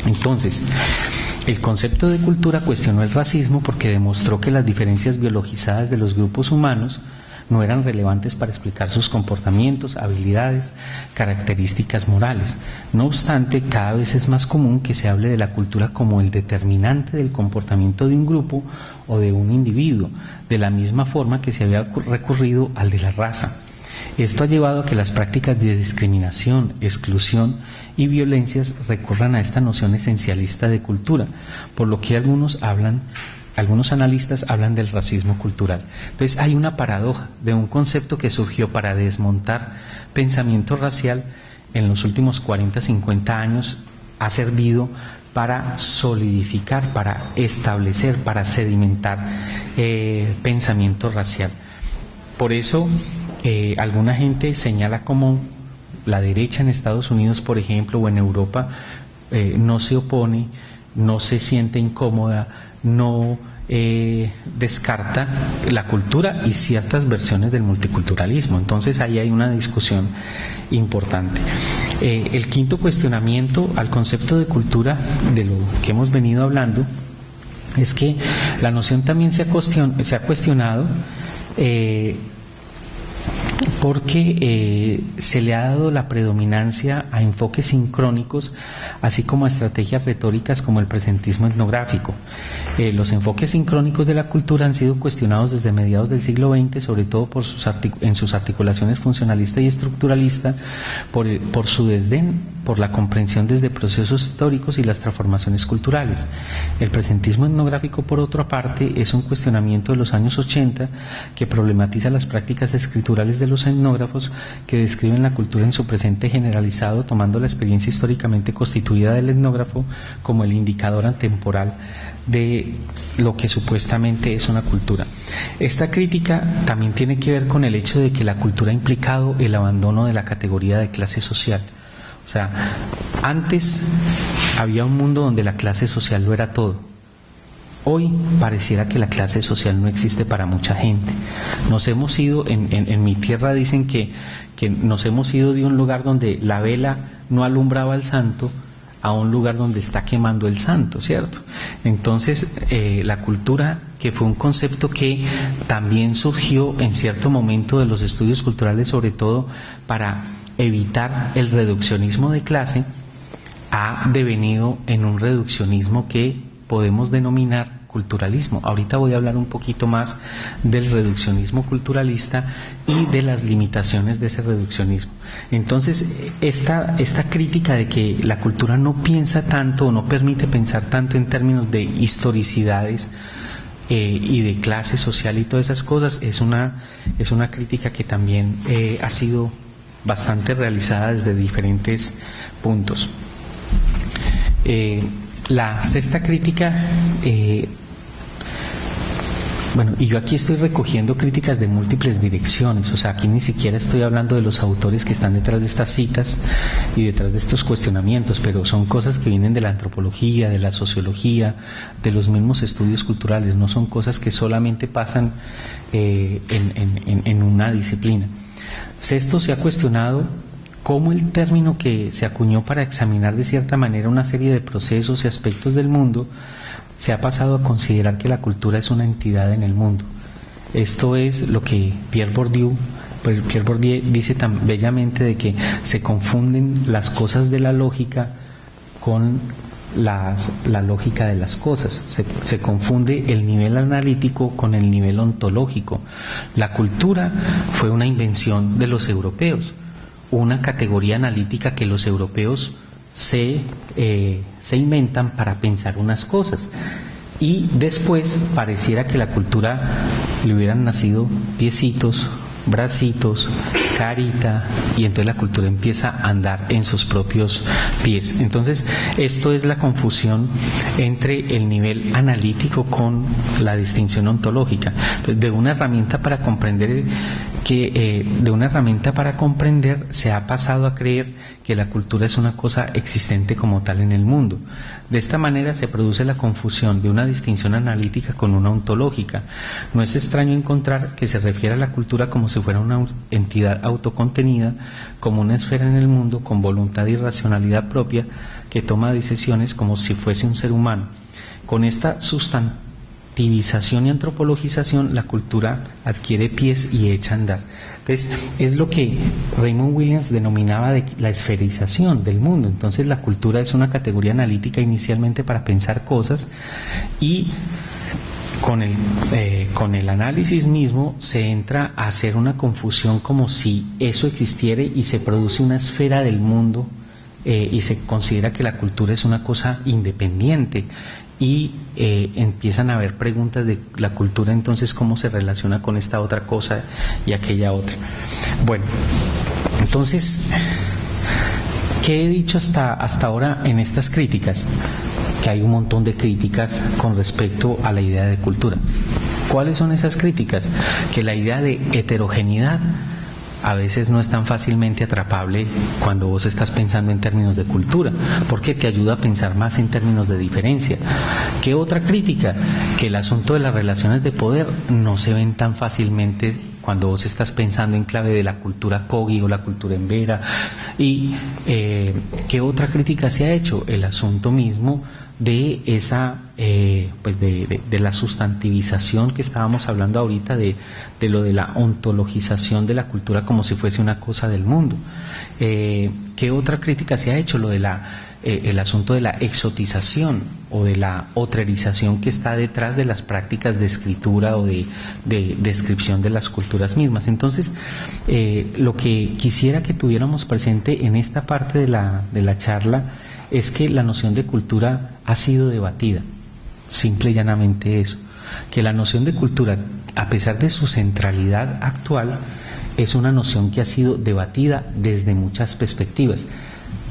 Entonces, el concepto de cultura cuestionó el racismo porque demostró que las diferencias biologizadas de los grupos humanos no eran relevantes para explicar sus comportamientos, habilidades, características morales. No obstante, cada vez es más común que se hable de la cultura como el determinante del comportamiento de un grupo o de un individuo, de la misma forma que se había recurrido al de la raza. Esto ha llevado a que las prácticas de discriminación, exclusión y violencias recurran a esta noción esencialista de cultura, por lo que algunos analistas hablan del racismo cultural. Entonces hay una paradoja de un concepto que surgió para desmontar pensamiento racial en los últimos 40, 50 años, ha servido para solidificar, para establecer, para sedimentar pensamiento racial. Por eso alguna gente señala como la derecha en Estados Unidos, por ejemplo, o en Europa, no se opone, no se siente incómoda, no descarta la cultura y ciertas versiones del multiculturalismo. Entonces ahí hay una discusión importante. El quinto cuestionamiento al concepto de cultura, de lo que hemos venido hablando, es que la noción también se ha cuestionado porque se le ha dado la predominancia a enfoques sincrónicos, así como a estrategias retóricas como el presentismo etnográfico. Los enfoques sincrónicos de la cultura han sido cuestionados desde mediados del siglo XX, sobre todo en sus articulaciones funcionalista y estructuralista, por su desdén por la comprensión desde procesos históricos y las transformaciones culturales. El presentismo etnográfico, por otra parte, es un cuestionamiento de los años 80 que problematiza las prácticas escriturales de los etnógrafos que describen la cultura en su presente generalizado, tomando la experiencia históricamente constituida del etnógrafo como el indicador atemporal de lo que supuestamente es una cultura. Esta crítica también tiene que ver con el hecho de que la cultura ha implicado el abandono de la categoría de clase social. O sea, antes había un mundo donde la clase social lo era todo. Hoy pareciera que la clase social no existe para mucha gente. Nos hemos ido, en mi tierra dicen que nos hemos ido de un lugar donde la vela no alumbraba al santo a un lugar donde está quemando el santo, ¿cierto? Entonces, la cultura, que fue un concepto que también surgió en cierto momento de los estudios culturales, sobre todo para evitar el reduccionismo de clase, ha devenido en un reduccionismo que podemos denominar culturalismo. Ahorita voy a hablar un poquito más del reduccionismo culturalista y de las limitaciones de ese reduccionismo. Entonces, esta crítica de que la cultura no piensa tanto o no permite pensar tanto en términos de historicidades y de clase social y todas esas cosas, es una crítica que también ha sido bastante realizada desde diferentes puntos. La sexta crítica, y yo aquí estoy recogiendo críticas de múltiples direcciones, o sea, aquí ni siquiera estoy hablando de los autores que están detrás de estas citas y detrás de estos cuestionamientos, pero son cosas que vienen de la antropología, de la sociología, de los mismos estudios culturales, no son cosas que solamente pasan en una disciplina. Sexto, se ha cuestionado cómo el término que se acuñó para examinar de cierta manera una serie de procesos y aspectos del mundo se ha pasado a considerar que la cultura es una entidad en el mundo. Esto es lo que Pierre Bourdieu dice tan bellamente, de que se confunden las cosas de la lógica con la lógica de las cosas. Se confunde el nivel analítico con el nivel ontológico. La cultura fue una invención de los europeos, una categoría analítica que los europeos se inventan para pensar unas cosas, y después pareciera que la cultura le hubieran nacido piecitos, bracitos, carita, y entonces la cultura empieza a andar en sus propios pies. Entonces, esto es la confusión entre el nivel analítico con la distinción ontológica. De una herramienta para comprender se ha pasado a creer que la cultura es una cosa existente como tal en el mundo. De esta manera se produce la confusión de una distinción analítica con una ontológica. No es extraño encontrar que se refiere a la cultura como si fuera una entidad autocontenida, como una esfera en el mundo con voluntad y racionalidad propia que toma decisiones como si fuese un ser humano. Con esta sustantivización y antropologización, la cultura adquiere pies y echa a andar. Entonces, es lo que Raymond Williams denominaba de la esferización del mundo. Entonces, la cultura es una categoría analítica inicialmente para pensar cosas, y con el análisis mismo se entra a hacer una confusión como si eso existiera y se produce una esfera del mundo y se considera que la cultura es una cosa independiente y empiezan a haber preguntas de la cultura, entonces cómo se relaciona con esta otra cosa y aquella otra. Bueno, entonces, ¿qué he dicho hasta ahora en estas críticas? Que hay un montón de críticas con respecto a la idea de cultura. ¿Cuáles son esas críticas? Que la idea de heterogeneidad a veces no es tan fácilmente atrapable cuando vos estás pensando en términos de cultura, porque te ayuda a pensar más en términos de diferencia. ¿Qué otra crítica? Que el asunto de las relaciones de poder no se ven tan fácilmente cuando vos estás pensando en clave de la cultura Kogi o la cultura Embera. ¿Y qué otra crítica se ha hecho? El asunto mismo de esa pues de la sustantivización que estábamos hablando ahorita, de lo de la ontologización de la cultura como si fuese una cosa del mundo. ¿Qué otra crítica se ha hecho? Lo de el asunto de la exotización o de la otrerización que está detrás de las prácticas de escritura o de descripción de las culturas mismas. Entonces, lo que quisiera que tuviéramos presente en esta parte de la charla es que la noción de cultura ha sido debatida, simple y llanamente eso, que la noción de cultura, a pesar de su centralidad actual, es una noción que ha sido debatida desde muchas perspectivas.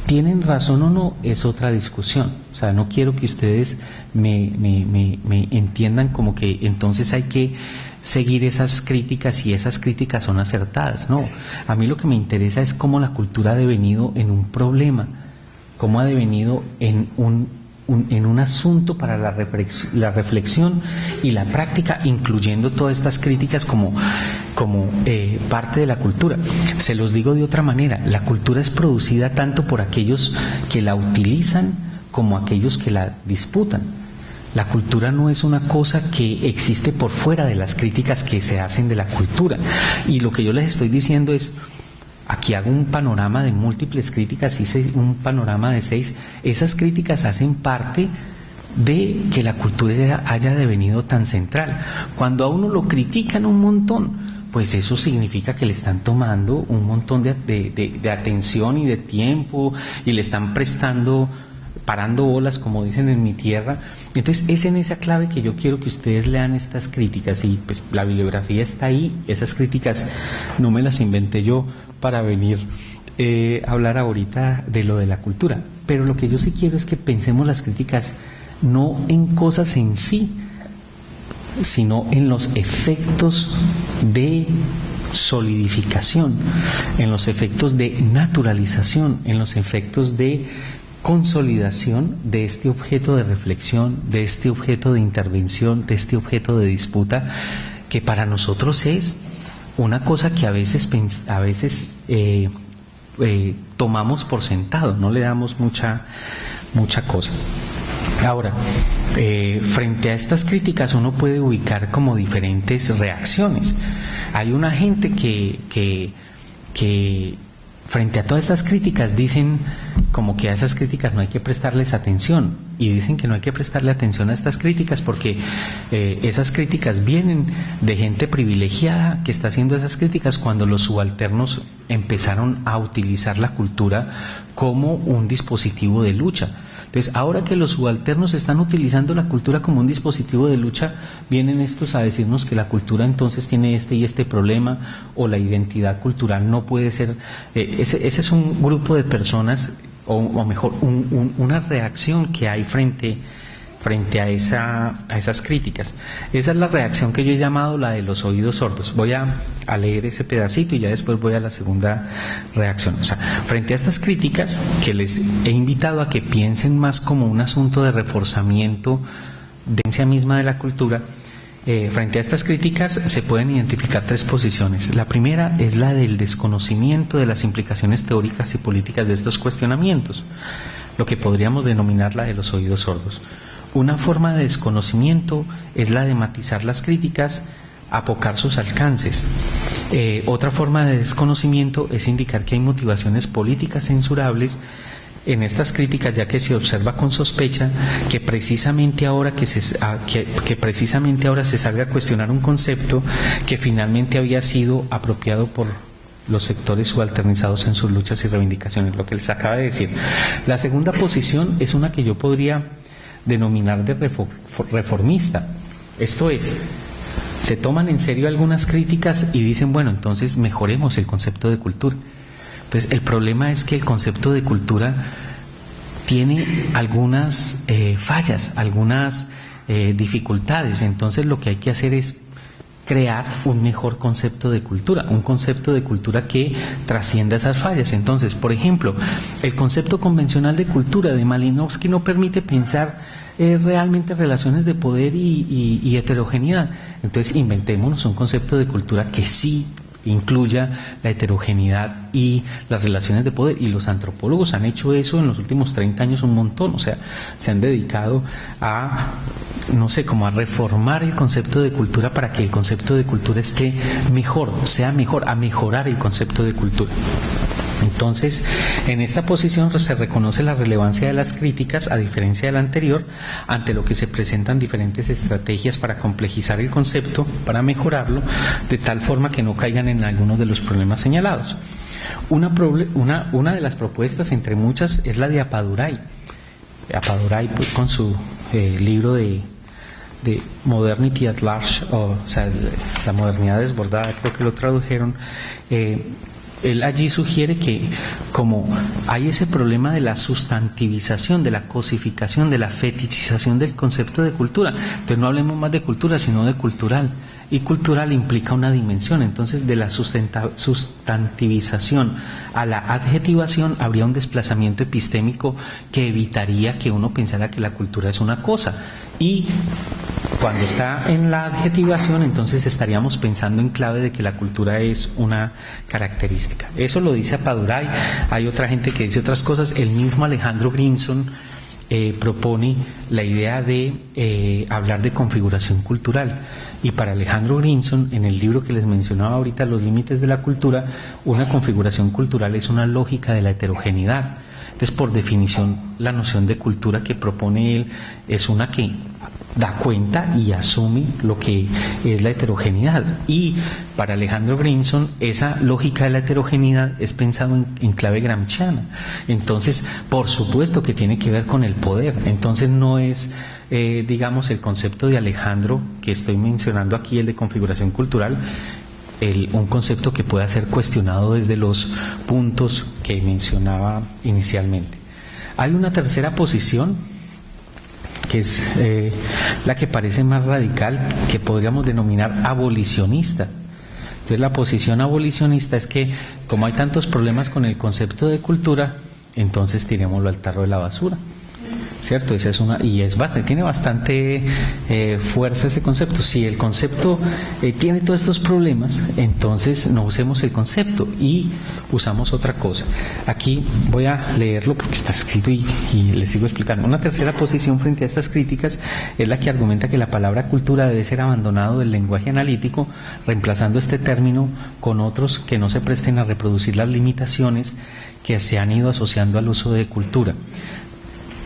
¿Tienen razón o no? Es otra discusión. O sea, no quiero que ustedes me entiendan como que entonces hay que seguir esas críticas y esas críticas son acertadas. No, a mí lo que me interesa es cómo la cultura ha devenido en un problema, cómo ha devenido en un asunto para la reflexión y la práctica, incluyendo todas estas críticas como parte de la cultura. Se los digo de otra manera, la cultura es producida tanto por aquellos que la utilizan como aquellos que la disputan. La cultura no es una cosa que existe por fuera de las críticas que se hacen de la cultura. Y lo que yo les estoy diciendo es, aquí hago un panorama de múltiples críticas, hice un panorama de 6. Esas críticas hacen parte de que la cultura haya devenido tan central. Cuando a uno lo critican un montón, pues eso significa que le están tomando un montón de atención y de tiempo y le están parando bolas, como dicen en mi tierra. Entonces es en esa clave que yo quiero que ustedes lean estas críticas, y pues la bibliografía está ahí. Esas críticas no me las inventé yo para venir a hablar ahorita de lo de la cultura, pero lo que yo sí quiero es que pensemos las críticas no en cosas en sí, sino en los efectos de solidificación, en los efectos de naturalización, en los efectos de consolidación de este objeto de reflexión, de este objeto de intervención, de este objeto de disputa, que para nosotros es una cosa que a veces tomamos por sentado, no le damos mucha cosa. Ahora, frente a estas críticas uno puede ubicar como diferentes reacciones. Hay una gente que frente a todas estas críticas dicen como que a esas críticas no hay que prestarles atención, y dicen que no hay que prestarle atención a estas críticas porque esas críticas vienen de gente privilegiada que está haciendo esas críticas cuando los subalternos empezaron a utilizar la cultura como un dispositivo de lucha. Entonces, ahora que los subalternos están utilizando la cultura como un dispositivo de lucha, vienen estos a decirnos que la cultura entonces tiene este y este problema, o la identidad cultural no puede ser. Ese es un grupo de personas, o mejor, una reacción que hay frente a esas críticas. Esa es la reacción que yo he llamado la de los oídos sordos. Voy a leer ese pedacito y ya después voy a la segunda reacción. O sea, frente a estas críticas, que les he invitado a que piensen más como un asunto de reforzamiento de la esencia misma de la cultura, frente a estas críticas se pueden identificar 3 posiciones. La primera es la del desconocimiento de las implicaciones teóricas y políticas de estos cuestionamientos, lo que podríamos denominar la de los oídos sordos. Una forma de desconocimiento es la de matizar las críticas, apocar sus alcances. Otra forma de desconocimiento es indicar que hay motivaciones políticas censurables en estas críticas, ya que se observa con sospecha que precisamente ahora que precisamente ahora se salga a cuestionar un concepto que finalmente había sido apropiado por los sectores subalternizados en sus luchas y reivindicaciones, lo que les acaba de decir. La segunda posición es una que yo podría denominar de reformista. Esto es, se toman en serio algunas críticas y dicen, bueno, entonces mejoremos el concepto de cultura. Entonces, el problema es que el concepto de cultura tiene algunas fallas, algunas dificultades. Entonces, lo que hay que hacer es crear un mejor concepto de cultura, un concepto de cultura que trascienda esas fallas. Entonces, por ejemplo, el concepto convencional de cultura de Malinowski no permite pensar realmente relaciones de poder y heterogeneidad. Entonces, inventémonos un concepto de cultura que sí incluya la heterogeneidad y las relaciones de poder, y los antropólogos han hecho eso en los últimos 30 años un montón. O sea, se han dedicado a, no sé, como a reformar el concepto de cultura para que el concepto de cultura esté mejor, sea mejor, a mejorar el concepto de cultura. Entonces, en esta posición se reconoce la relevancia de las críticas, a diferencia de la anterior, ante lo que se presentan diferentes estrategias para complejizar el concepto, para mejorarlo, de tal forma que no caigan en algunos de los problemas señalados. Una de las propuestas, entre muchas, es la de Appadurai. Appadurai, pues, con su libro de Modernity at Large, o sea, la modernidad desbordada, creo que lo tradujeron. Él allí sugiere que como hay ese problema de la sustantivización, de la cosificación, de la fetichización del concepto de cultura, entonces no hablemos más de cultura, sino de cultural. Y cultural implica una dimensión, entonces de la sustantivización a la adjetivación habría un desplazamiento epistémico que evitaría que uno pensara que la cultura es una cosa. Y cuando está en la adjetivación, entonces estaríamos pensando en clave de que la cultura es una característica. Eso lo dice Appadurai. Hay otra gente que dice otras cosas. El mismo Alejandro Grimson propone la idea de hablar de configuración cultural. Y para Alejandro Grimson, en el libro que les mencionaba ahorita, Los límites de la cultura, una configuración cultural es una lógica de la heterogeneidad. Entonces, por definición, la noción de cultura que propone él es una que da cuenta y asume lo que es la heterogeneidad. Y para Alejandro Grimson, esa lógica de la heterogeneidad es pensado en clave gramsciana. Entonces, por supuesto que tiene que ver con el poder. Entonces, no es, digamos, el concepto de Alejandro que estoy mencionando aquí, el de configuración cultural, un concepto que pueda ser cuestionado desde los puntos que mencionaba inicialmente. Hay una tercera posición, que es la que parece más radical, que podríamos denominar abolicionista. Entonces, la posición abolicionista es que, como hay tantos problemas con el concepto de cultura, entonces tirémoslo al tarro de la basura, ¿cierto? Esa es una, y es bastante, tiene bastante fuerza ese concepto. Si el concepto tiene todos estos problemas, entonces no usemos el concepto y usamos otra cosa. Aquí voy a leerlo porque está escrito y les sigo explicando. Una tercera posición frente a estas críticas es la que argumenta que la palabra cultura debe ser abandonado del lenguaje analítico, reemplazando este término con otros que no se presten a reproducir las limitaciones que se han ido asociando al uso de cultura.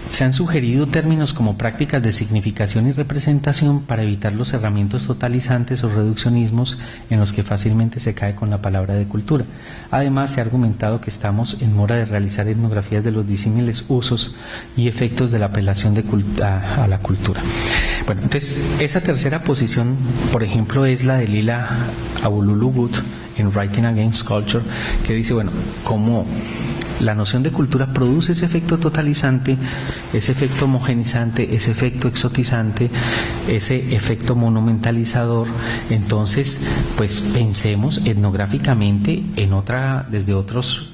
Se han sugerido términos como prácticas de significación y representación para evitar los cerramientos totalizantes o reduccionismos en los que fácilmente se cae con la palabra de cultura. Además, se ha argumentado que estamos en mora de realizar etnografías de los disímiles usos y efectos de la apelación a la cultura. Bueno, entonces, esa tercera posición, por ejemplo, es la de Lila Abululu-Wood en Writing Against Culture, que dice, bueno, ¿cómo la noción de cultura produce ese efecto totalizante, ese efecto homogenizante, ese efecto exotizante, ese efecto monumentalizador? Entonces, pues pensemos etnográficamente en desde otras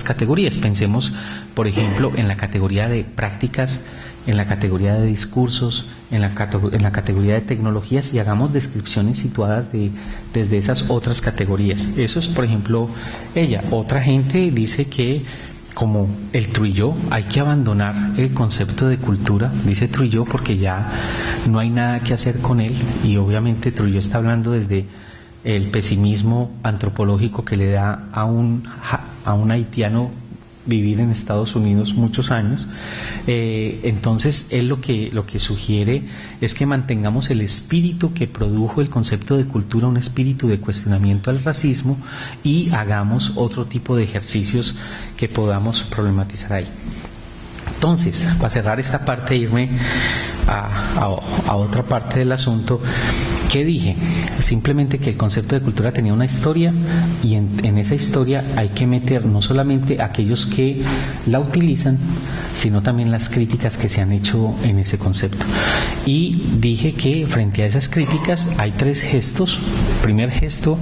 categorías. Pensemos, por ejemplo, en la categoría de prácticas, en la categoría de discursos, en la categoría de tecnologías, y hagamos descripciones situadas desde esas otras categorías. Eso es, por ejemplo, ella. Otra gente dice que, como el Trujillo, hay que abandonar el concepto de cultura, dice Trujillo, porque ya no hay nada que hacer con él, y obviamente Trujillo está hablando desde el pesimismo antropológico que le da a un haitiano vivir en Estados Unidos muchos años. Entonces él lo que sugiere es que mantengamos el espíritu que produjo el concepto de cultura, un espíritu de cuestionamiento al racismo, y hagamos otro tipo de ejercicios que podamos problematizar ahí. Entonces, para cerrar esta parte, irme a otra parte del asunto, ¿qué dije? Simplemente que el concepto de cultura tenía una historia, y en esa historia hay que meter no solamente aquellos que la utilizan, sino también las críticas que se han hecho en ese concepto. Y dije que frente a esas críticas hay 3 gestos. El primer gesto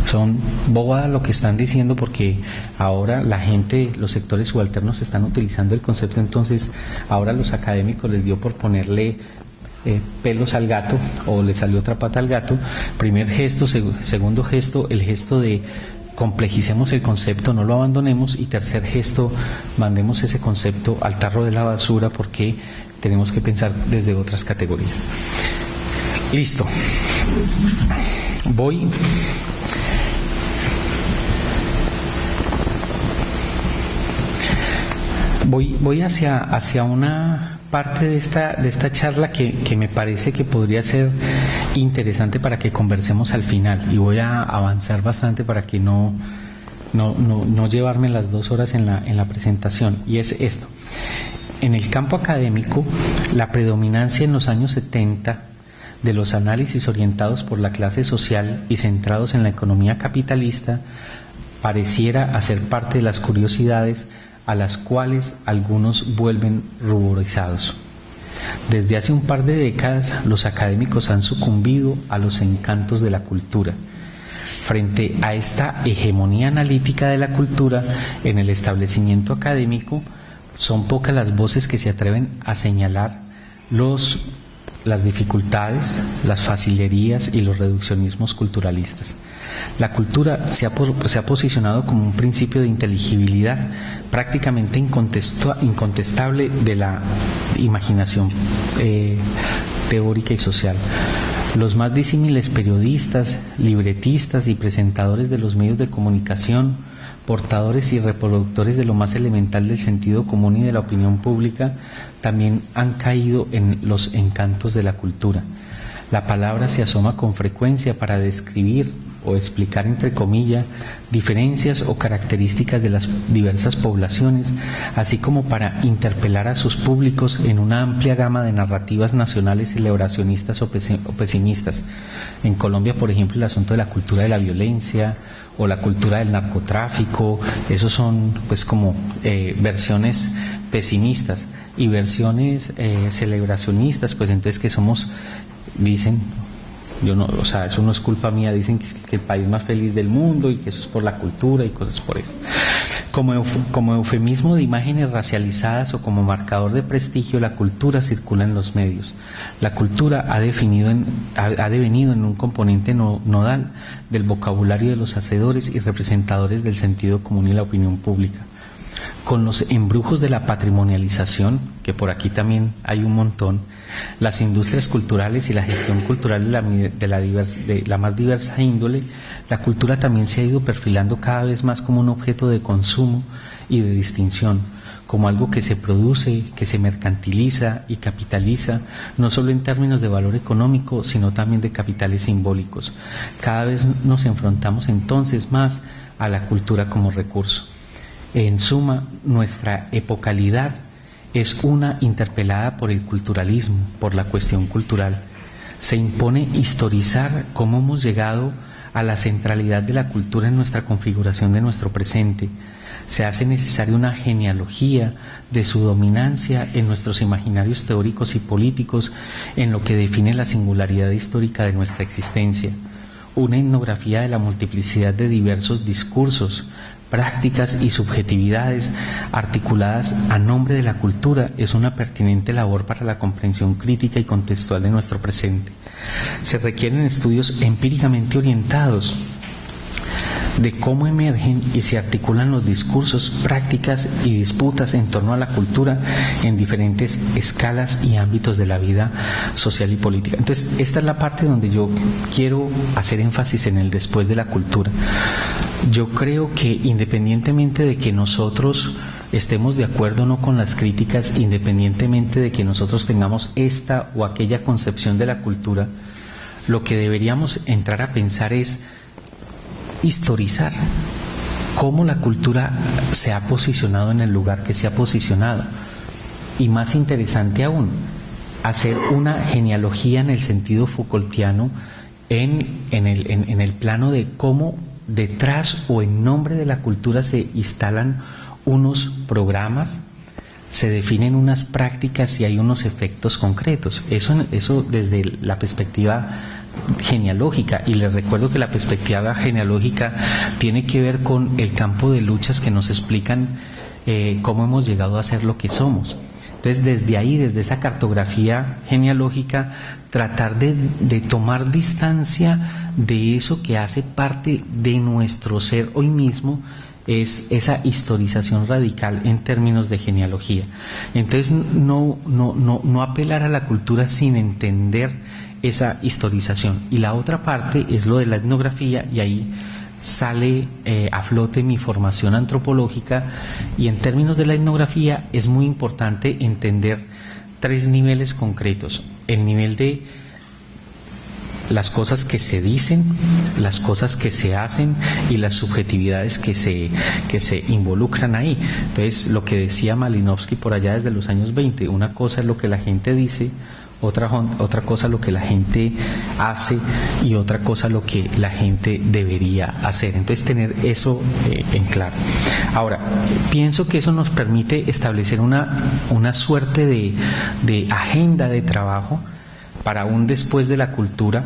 son bobada lo que están diciendo, porque ahora la gente, los sectores subalternos están utilizando el concepto, entonces ahora los académicos les dio por ponerle pelos al gato, o le salió otra pata al gato. Primer gesto. Segundo gesto, el gesto de complejicemos el concepto, no lo abandonemos. Y tercer gesto, mandemos ese concepto al tarro de la basura, porque tenemos que pensar desde otras categorías. Listo. Voy hacia una parte de esta charla que me parece que podría ser interesante para que conversemos al final, y voy a avanzar bastante para que no llevarme las 2 horas en la presentación, y es esto. En el campo académico, la predominancia en los años 70 de los análisis orientados por la clase social y centrados en la economía capitalista pareciera hacer parte de las curiosidades a las cuales algunos vuelven ruborizados. Desde hace un par de décadas, los académicos han sucumbido a los encantos de la cultura. Frente a esta hegemonía analítica de la cultura en el establecimiento académico, son pocas las voces que se atreven a señalar las dificultades, las facilerías y los reduccionismos culturalistas. La cultura se ha posicionado como un principio de inteligibilidad prácticamente incontestable de la imaginación teórica y social. Los más disímiles periodistas, libretistas y presentadores de los medios de comunicación, portadores y reproductores de lo más elemental del sentido común y de la opinión pública, también han caído en los encantos de la cultura. La palabra se asoma con frecuencia para describir o explicar, entre comillas, diferencias o características de las diversas poblaciones, así como para interpelar a sus públicos en una amplia gama de narrativas nacionales celebracionistas o pesimistas. En Colombia, por ejemplo, el asunto de la cultura de la violencia o la cultura del narcotráfico, esos son pues como versiones pesimistas, y versiones celebracionistas, pues entonces que somos, dicen, yo no, o sea, eso no es culpa mía, dicen que el país más feliz del mundo y que eso es por la cultura y cosas por eso. Como eufemismo de imágenes racializadas o como marcador de prestigio, la cultura circula en los medios. La cultura ha devenido en un componente nodal del vocabulario de los hacedores y representadores del sentido común y la opinión pública. Con los embrujos de la patrimonialización, que por aquí también hay un montón, las industrias culturales y la gestión cultural de la más diversa índole, la cultura también se ha ido perfilando cada vez más como un objeto de consumo y de distinción, como algo que se produce, que se mercantiliza y capitaliza, no solo en términos de valor económico, sino también de capitales simbólicos. Cada vez nos enfrentamos entonces más a la cultura como recurso. En suma, nuestra epocalidad es una interpelada por el culturalismo, por la cuestión cultural. Se impone historizar cómo hemos llegado a la centralidad de la cultura en nuestra configuración de nuestro presente. Se hace necesaria una genealogía de su dominancia en nuestros imaginarios teóricos y políticos, en lo que define la singularidad histórica de nuestra existencia. Una etnografía de la multiplicidad de diversos discursos, prácticas y subjetividades articuladas a nombre de la cultura es una pertinente labor para la comprensión crítica y contextual de nuestro presente. Se requieren estudios empíricamente orientados de cómo emergen y se articulan los discursos, prácticas y disputas en torno a la cultura en diferentes escalas y ámbitos de la vida social y política. Entonces, esta es la parte donde yo quiero hacer énfasis en el después de la cultura. Yo creo que independientemente de que nosotros estemos de acuerdo o no con las críticas, independientemente de que nosotros tengamos esta o aquella concepción de la cultura, lo que deberíamos entrar a pensar es historizar cómo la cultura se ha posicionado en el lugar que se ha posicionado. Y más interesante aún, hacer una genealogía en el sentido Foucaultiano en el plano de cómo detrás o en nombre de la cultura se instalan unos programas, se definen unas prácticas y hay unos efectos concretos. Eso desde la perspectiva genealógica, y les recuerdo que la perspectiva genealógica tiene que ver con el campo de luchas que nos explican cómo hemos llegado a ser lo que somos. Entonces, desde ahí, desde esa cartografía genealógica, tratar de tomar distancia de eso que hace parte de nuestro ser hoy mismo, es esa historización radical en términos de genealogía. Entonces, no apelar a la cultura sin entender esa historización. Y la otra parte es lo de la etnografía, y ahí sale a flote mi formación antropológica, y en términos de la etnografía es muy importante entender 3 niveles concretos: el nivel de las cosas que se dicen, las cosas que se hacen y las subjetividades que se involucran ahí. Entonces, lo que decía Malinowski por allá desde los años 20, una cosa es lo que la gente dice, otra cosa lo que la gente hace y otra cosa lo que la gente debería hacer. Entonces, tener eso en claro. Ahora, pienso que eso nos permite establecer una suerte de agenda de trabajo para un después de la cultura,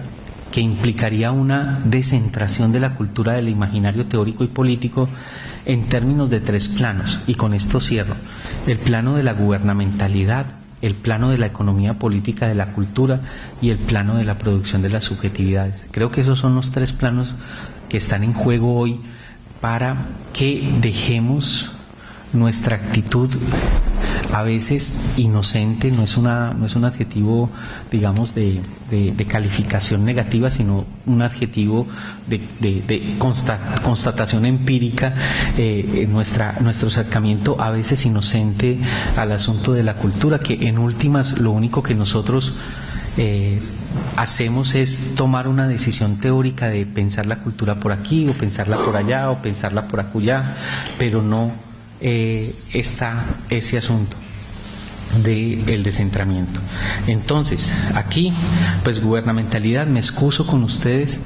que implicaría una descentración de la cultura del imaginario teórico y político en términos de 3 planos. Y con esto cierro: el plano de la gubernamentalidad, el plano de la economía política de la cultura y el plano de la producción de las subjetividades. Creo que esos son los 3 planos que están en juego hoy para que dejemos nuestra actitud, a veces inocente, no es un adjetivo, digamos, de calificación negativa, sino un adjetivo de constatación empírica, nuestro acercamiento a veces inocente al asunto de la cultura, que en últimas lo único que nosotros hacemos es tomar una decisión teórica de pensar la cultura por aquí o pensarla por allá o pensarla por acullá, pero no está ese asunto del descentramiento. Entonces, aquí, pues gubernamentalidad, me excuso con ustedes,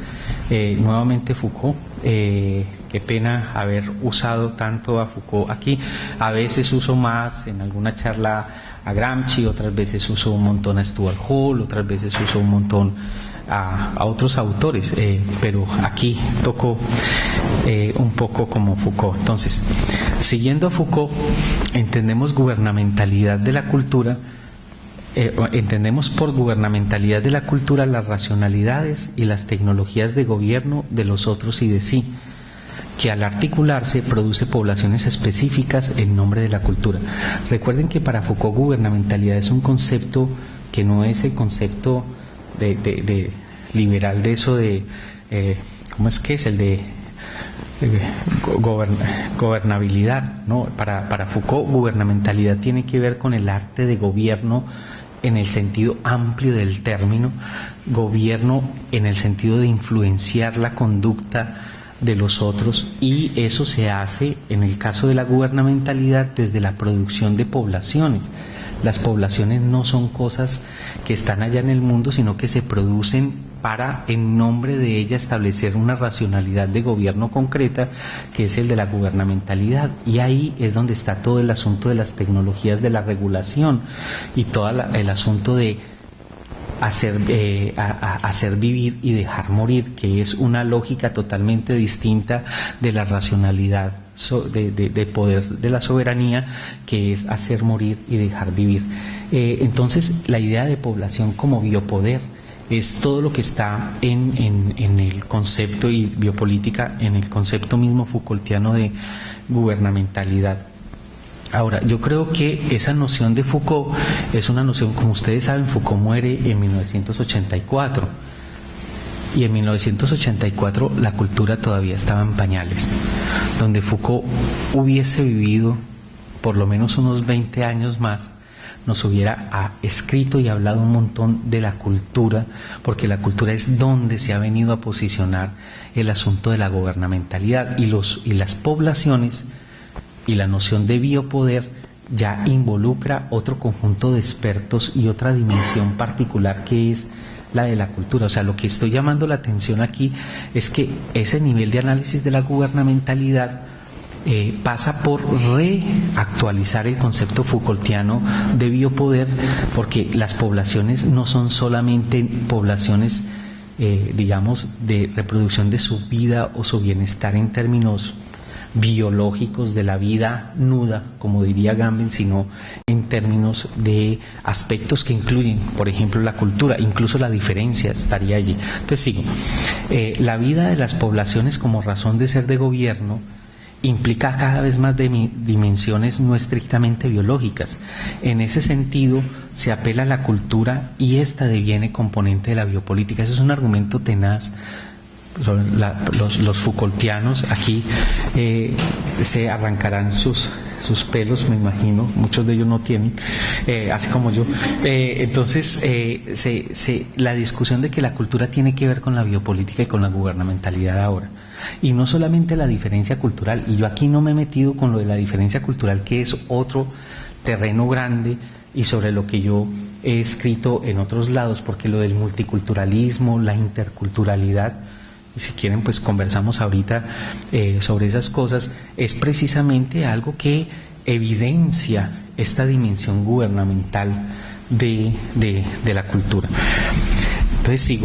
nuevamente Foucault, qué pena haber usado tanto a Foucault aquí. A veces uso más en alguna charla a Gramsci, otras veces uso un montón a Stuart Hall, otras veces uso un montón a otros autores, pero aquí toco un poco como Foucault. Entonces, siguiendo a Foucault, entendemos gubernamentalidad de la cultura, entendemos por gubernamentalidad de la cultura las racionalidades y las tecnologías de gobierno de los otros y de sí, que al articularse produce poblaciones específicas en nombre de la cultura. Recuerden que para Foucault gubernamentalidad es un concepto que no es el concepto de liberal de eso de ¿cómo es que es? El de gobernabilidad, ¿no? Para Foucault gubernamentalidad tiene que ver con el arte de gobierno en el sentido amplio del término, gobierno en el sentido de influenciar la conducta de los otros, y eso se hace en el caso de la gubernamentalidad desde la producción de poblaciones. Las poblaciones no son cosas que están allá en el mundo, sino que se producen para, en nombre de ella, establecer una racionalidad de gobierno concreta, que es el de la gubernamentalidad. Y ahí es donde está todo el asunto de las tecnologías de la regulación y todo el asunto de hacer vivir y dejar morir, que es una lógica totalmente distinta de la racionalidad de poder de la soberanía, que es hacer morir y dejar vivir. Entonces, la idea de población como biopoder es todo lo que está en el concepto y biopolítica, en el concepto mismo Foucaultiano de gubernamentalidad. Ahora, yo creo que esa noción de Foucault es una noción, como ustedes saben, Foucault muere en 1984 y en 1984 la cultura todavía estaba en pañales. Donde Foucault hubiese vivido por lo menos unos 20 años más, nos hubiera escrito y hablado un montón de la cultura, porque la cultura es donde se ha venido a posicionar el asunto de la gubernamentalidad y las poblaciones. Y la noción de biopoder ya involucra otro conjunto de expertos y otra dimensión particular que es la de la cultura. O sea, lo que estoy llamando la atención aquí es que ese nivel de análisis de la gubernamentalidad pasa por reactualizar el concepto Foucaultiano de biopoder, porque las poblaciones no son solamente poblaciones, digamos, de reproducción de su vida o su bienestar en términos biológicos de la vida nuda, como diría Gamben, sino en términos de aspectos que incluyen, por ejemplo, la cultura, incluso la diferencia estaría allí. Entonces sigo. La vida de las poblaciones como razón de ser de gobierno implica cada vez más dimensiones no estrictamente biológicas. En ese sentido, se apela a la cultura y esta deviene componente de la biopolítica. Ese es un argumento tenaz. Los Foucaultianos aquí se arrancarán sus pelos, me imagino, muchos de ellos no tienen, así como yo. Entonces, la discusión de que la cultura tiene que ver con la biopolítica y con la gubernamentalidad ahora. Y no solamente la diferencia cultural, y yo aquí no me he metido con lo de la diferencia cultural, que es otro terreno grande y sobre lo que yo he escrito en otros lados, porque lo del multiculturalismo, la interculturalidad, y si quieren pues conversamos ahorita sobre esas cosas, es precisamente algo que evidencia esta dimensión gubernamental de la cultura. Entonces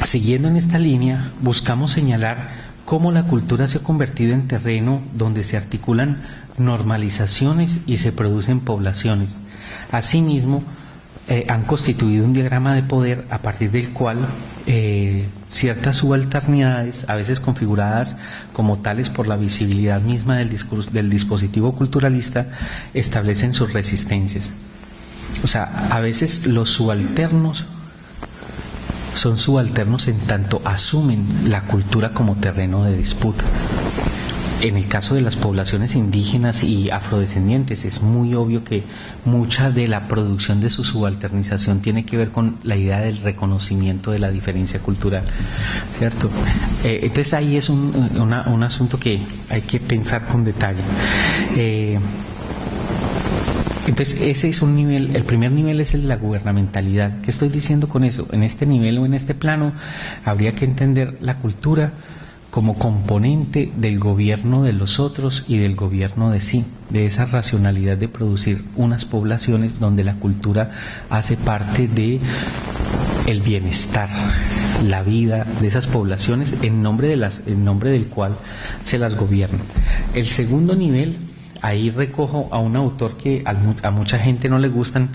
siguiendo en esta línea, buscamos señalar cómo la cultura se ha convertido en terreno donde se articulan normalizaciones y se producen poblaciones. Asimismo, han constituido un diagrama de poder a partir del cual ciertas subalternidades, a veces configuradas como tales por la visibilidad misma del dispositivo culturalista, establecen sus resistencias. O sea, a veces los subalternos son subalternos en tanto asumen la cultura como terreno de disputa. En el caso de las poblaciones indígenas y afrodescendientes es muy obvio que mucha de la producción de su subalternización tiene que ver con la idea del reconocimiento de la diferencia cultural, ¿cierto? Entonces ahí es un asunto que hay que pensar con detalle. Entonces ese es un nivel, el primer nivel es el de la gubernamentalidad. ¿Qué estoy diciendo con eso? En este nivel o en este plano habría que entender la cultura como componente del gobierno de los otros y del gobierno de sí, de esa racionalidad de producir unas poblaciones donde la cultura hace parte de el bienestar, la vida de esas poblaciones en nombre del cual se las gobierna. El segundo nivel, ahí recojo a un autor que a mucha gente no le gusta,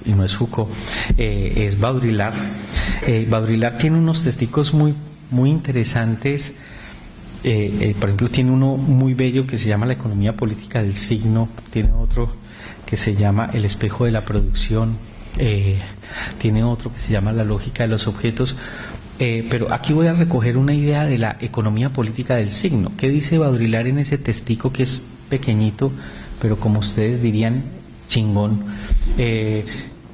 y no es Foucault, es Baudrillard. Baudrillard tiene unos testigos muy interesantes. Por ejemplo, tiene uno muy bello que se llama La economía política del signo, tiene otro que se llama El espejo de la producción, tiene otro que se llama La lógica de los objetos, pero aquí voy a recoger una idea de la economía política del signo. ¿Qué dice Baudrillard en ese testigo que es pequeñito, pero como ustedes dirían, chingón?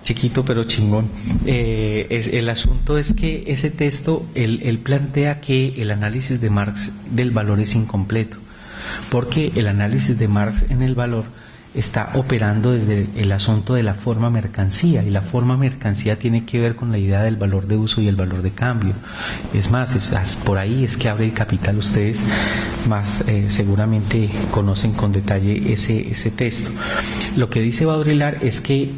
Chiquito pero chingón. El asunto es que ese texto, él plantea que el análisis de Marx del valor es incompleto, porque el análisis de Marx en el valor está operando desde el asunto de la forma mercancía, y la forma mercancía tiene que ver con la idea del valor de uso y el valor de cambio. Es más, por ahí es que abre el Capital. Ustedes más seguramente conocen con detalle ese texto. Lo que dice Baudrillard es que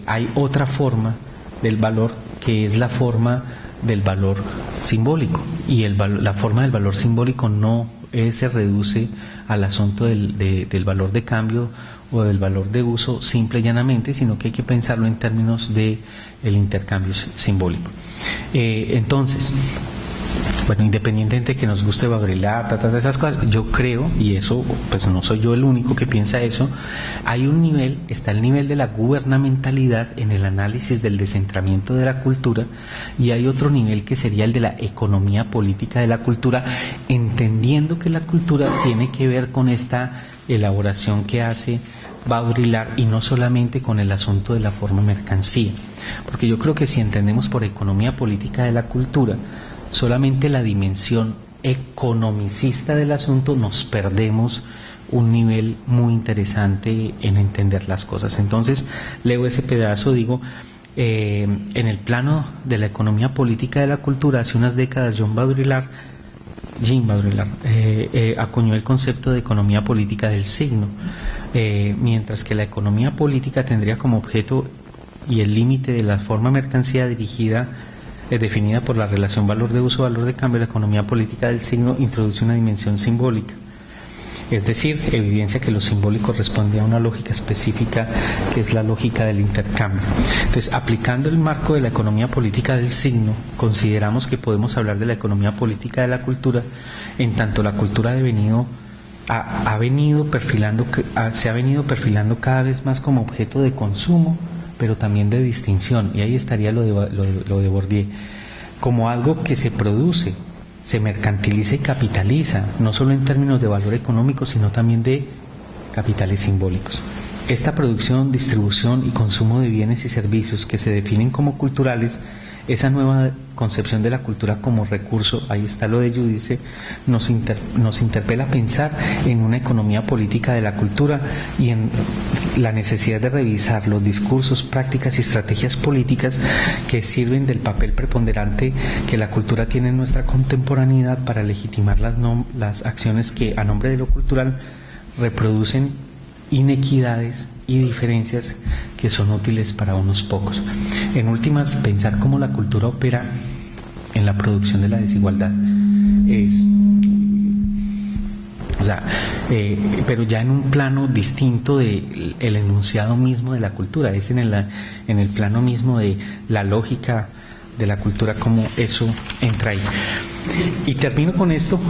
hay otra forma del valor, que es la forma del valor simbólico, y la forma del valor simbólico no se reduce al asunto del valor de cambio o del valor de uso simple y llanamente, sino que hay que pensarlo en términos de el intercambio simbólico. Entonces, bueno, independientemente de que nos guste Baudrillard, esas cosas, yo creo, y eso, pues no soy yo el único que piensa eso, hay un nivel, está el nivel de la gubernamentalidad en el análisis del descentramiento de la cultura, y hay otro nivel que sería el de la economía política de la cultura, entendiendo que la cultura tiene que ver con esta elaboración que hace Baudrillard y no solamente con el asunto de la forma mercancía, porque yo creo que si entendemos por economía política de la cultura solamente la dimensión economicista del asunto, nos perdemos un nivel muy interesante en entender las cosas. Entonces leo ese pedazo, digo, en el plano de la economía política de la cultura, hace unas décadas Jean Baudrillard acuñó el concepto de economía política del signo, mientras que la economía política tendría como objeto y el límite de la forma mercancía definida por la relación valor de uso, valor de cambio. La economía política del signo introduce una dimensión simbólica, es decir, evidencia que lo simbólico responde a una lógica específica que es la lógica del intercambio. Entonces, aplicando el marco de la economía política del signo, consideramos que podemos hablar de la economía política de la cultura, en tanto la cultura se ha venido perfilando cada vez más como objeto de consumo, pero también de distinción, y ahí estaría lo de Bourdieu, como algo que se produce, se mercantiliza y capitaliza, no solo en términos de valor económico, sino también de capitales simbólicos. Esta producción, distribución y consumo de bienes y servicios que se definen como culturales, esa nueva concepción de la cultura como recurso, ahí está lo de Giudice, nos interpela a pensar en una economía política de la cultura y en la necesidad de revisar los discursos, prácticas y estrategias políticas que sirven del papel preponderante que la cultura tiene en nuestra contemporaneidad para legitimar las acciones que a nombre de lo cultural reproducen inequidades y diferencias que son útiles para unos pocos. En últimas, pensar cómo la cultura opera en la producción de la desigualdad pero ya en un plano distinto del enunciado mismo de la cultura, es en el plano mismo de la lógica de la cultura, cómo eso entra ahí. Y termino con esto.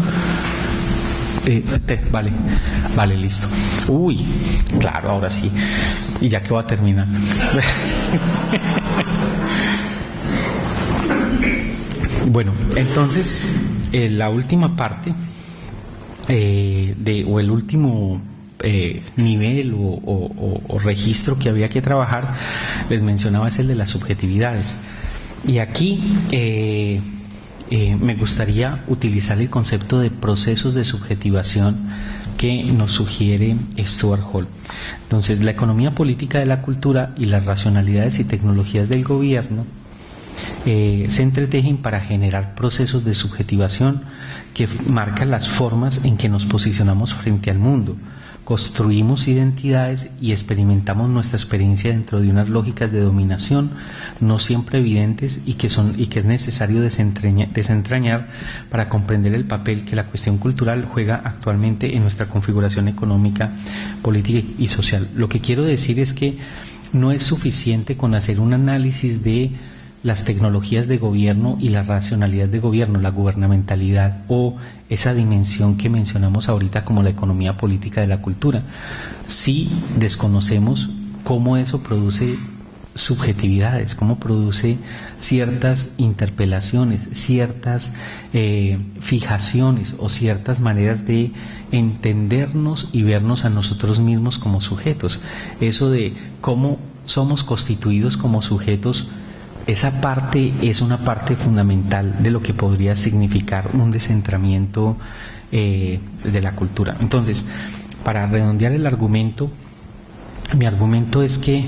Vale, listo. Uy, claro, ahora sí. Y ya que voy a terminar. Bueno, entonces, la última parte, o el último nivel o registro que había que trabajar, les mencionaba, es el de las subjetividades. Y aquí me gustaría utilizar el concepto de procesos de subjetivación que nos sugiere Stuart Hall. Entonces, la economía política de la cultura y las racionalidades y tecnologías del gobierno se entretejen para generar procesos de subjetivación que marcan las formas en que nos posicionamos frente al mundo. Construimos identidades y experimentamos nuestra experiencia dentro de unas lógicas de dominación no siempre evidentes y que es necesario desentrañar para comprender el papel que la cuestión cultural juega actualmente en nuestra configuración económica, política y social. Lo que quiero decir es que no es suficiente con hacer un análisis de las tecnologías de gobierno y la racionalidad de gobierno, la gubernamentalidad o esa dimensión que mencionamos ahorita como la economía política de la cultura. Si desconocemos cómo eso produce subjetividades, cómo produce ciertas interpelaciones, ciertas fijaciones o ciertas maneras de entendernos y vernos a nosotros mismos como sujetos. Eso de cómo somos constituidos como sujetos, esa parte es una parte fundamental de lo que podría significar un descentramiento de la cultura. Entonces, para redondear el argumento, mi argumento es que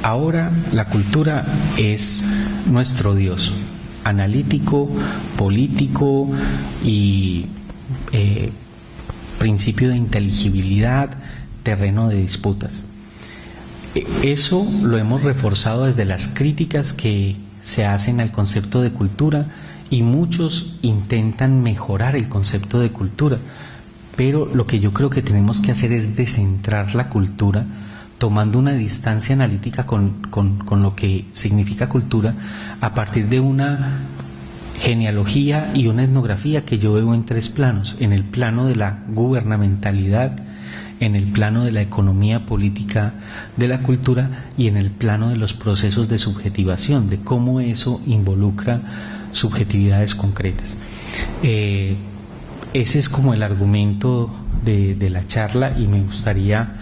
ahora la cultura es nuestro Dios, analítico, político y principio de inteligibilidad, terreno de disputas. Eso lo hemos reforzado desde las críticas que se hacen al concepto de cultura, y muchos intentan mejorar el concepto de cultura, pero lo que yo creo que tenemos que hacer es descentrar la cultura, tomando una distancia analítica con lo que significa cultura, a partir de una genealogía y una etnografía que yo veo en tres planos: en el plano de la gubernamentalidad, en el plano de la economía política de la cultura y en el plano de los procesos de subjetivación, de cómo eso involucra subjetividades concretas. Ese es como el argumento de la charla, y me gustaría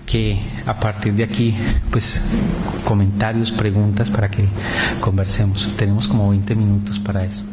que a partir de aquí, pues, comentarios, preguntas para que conversemos. Tenemos como 20 minutos para eso.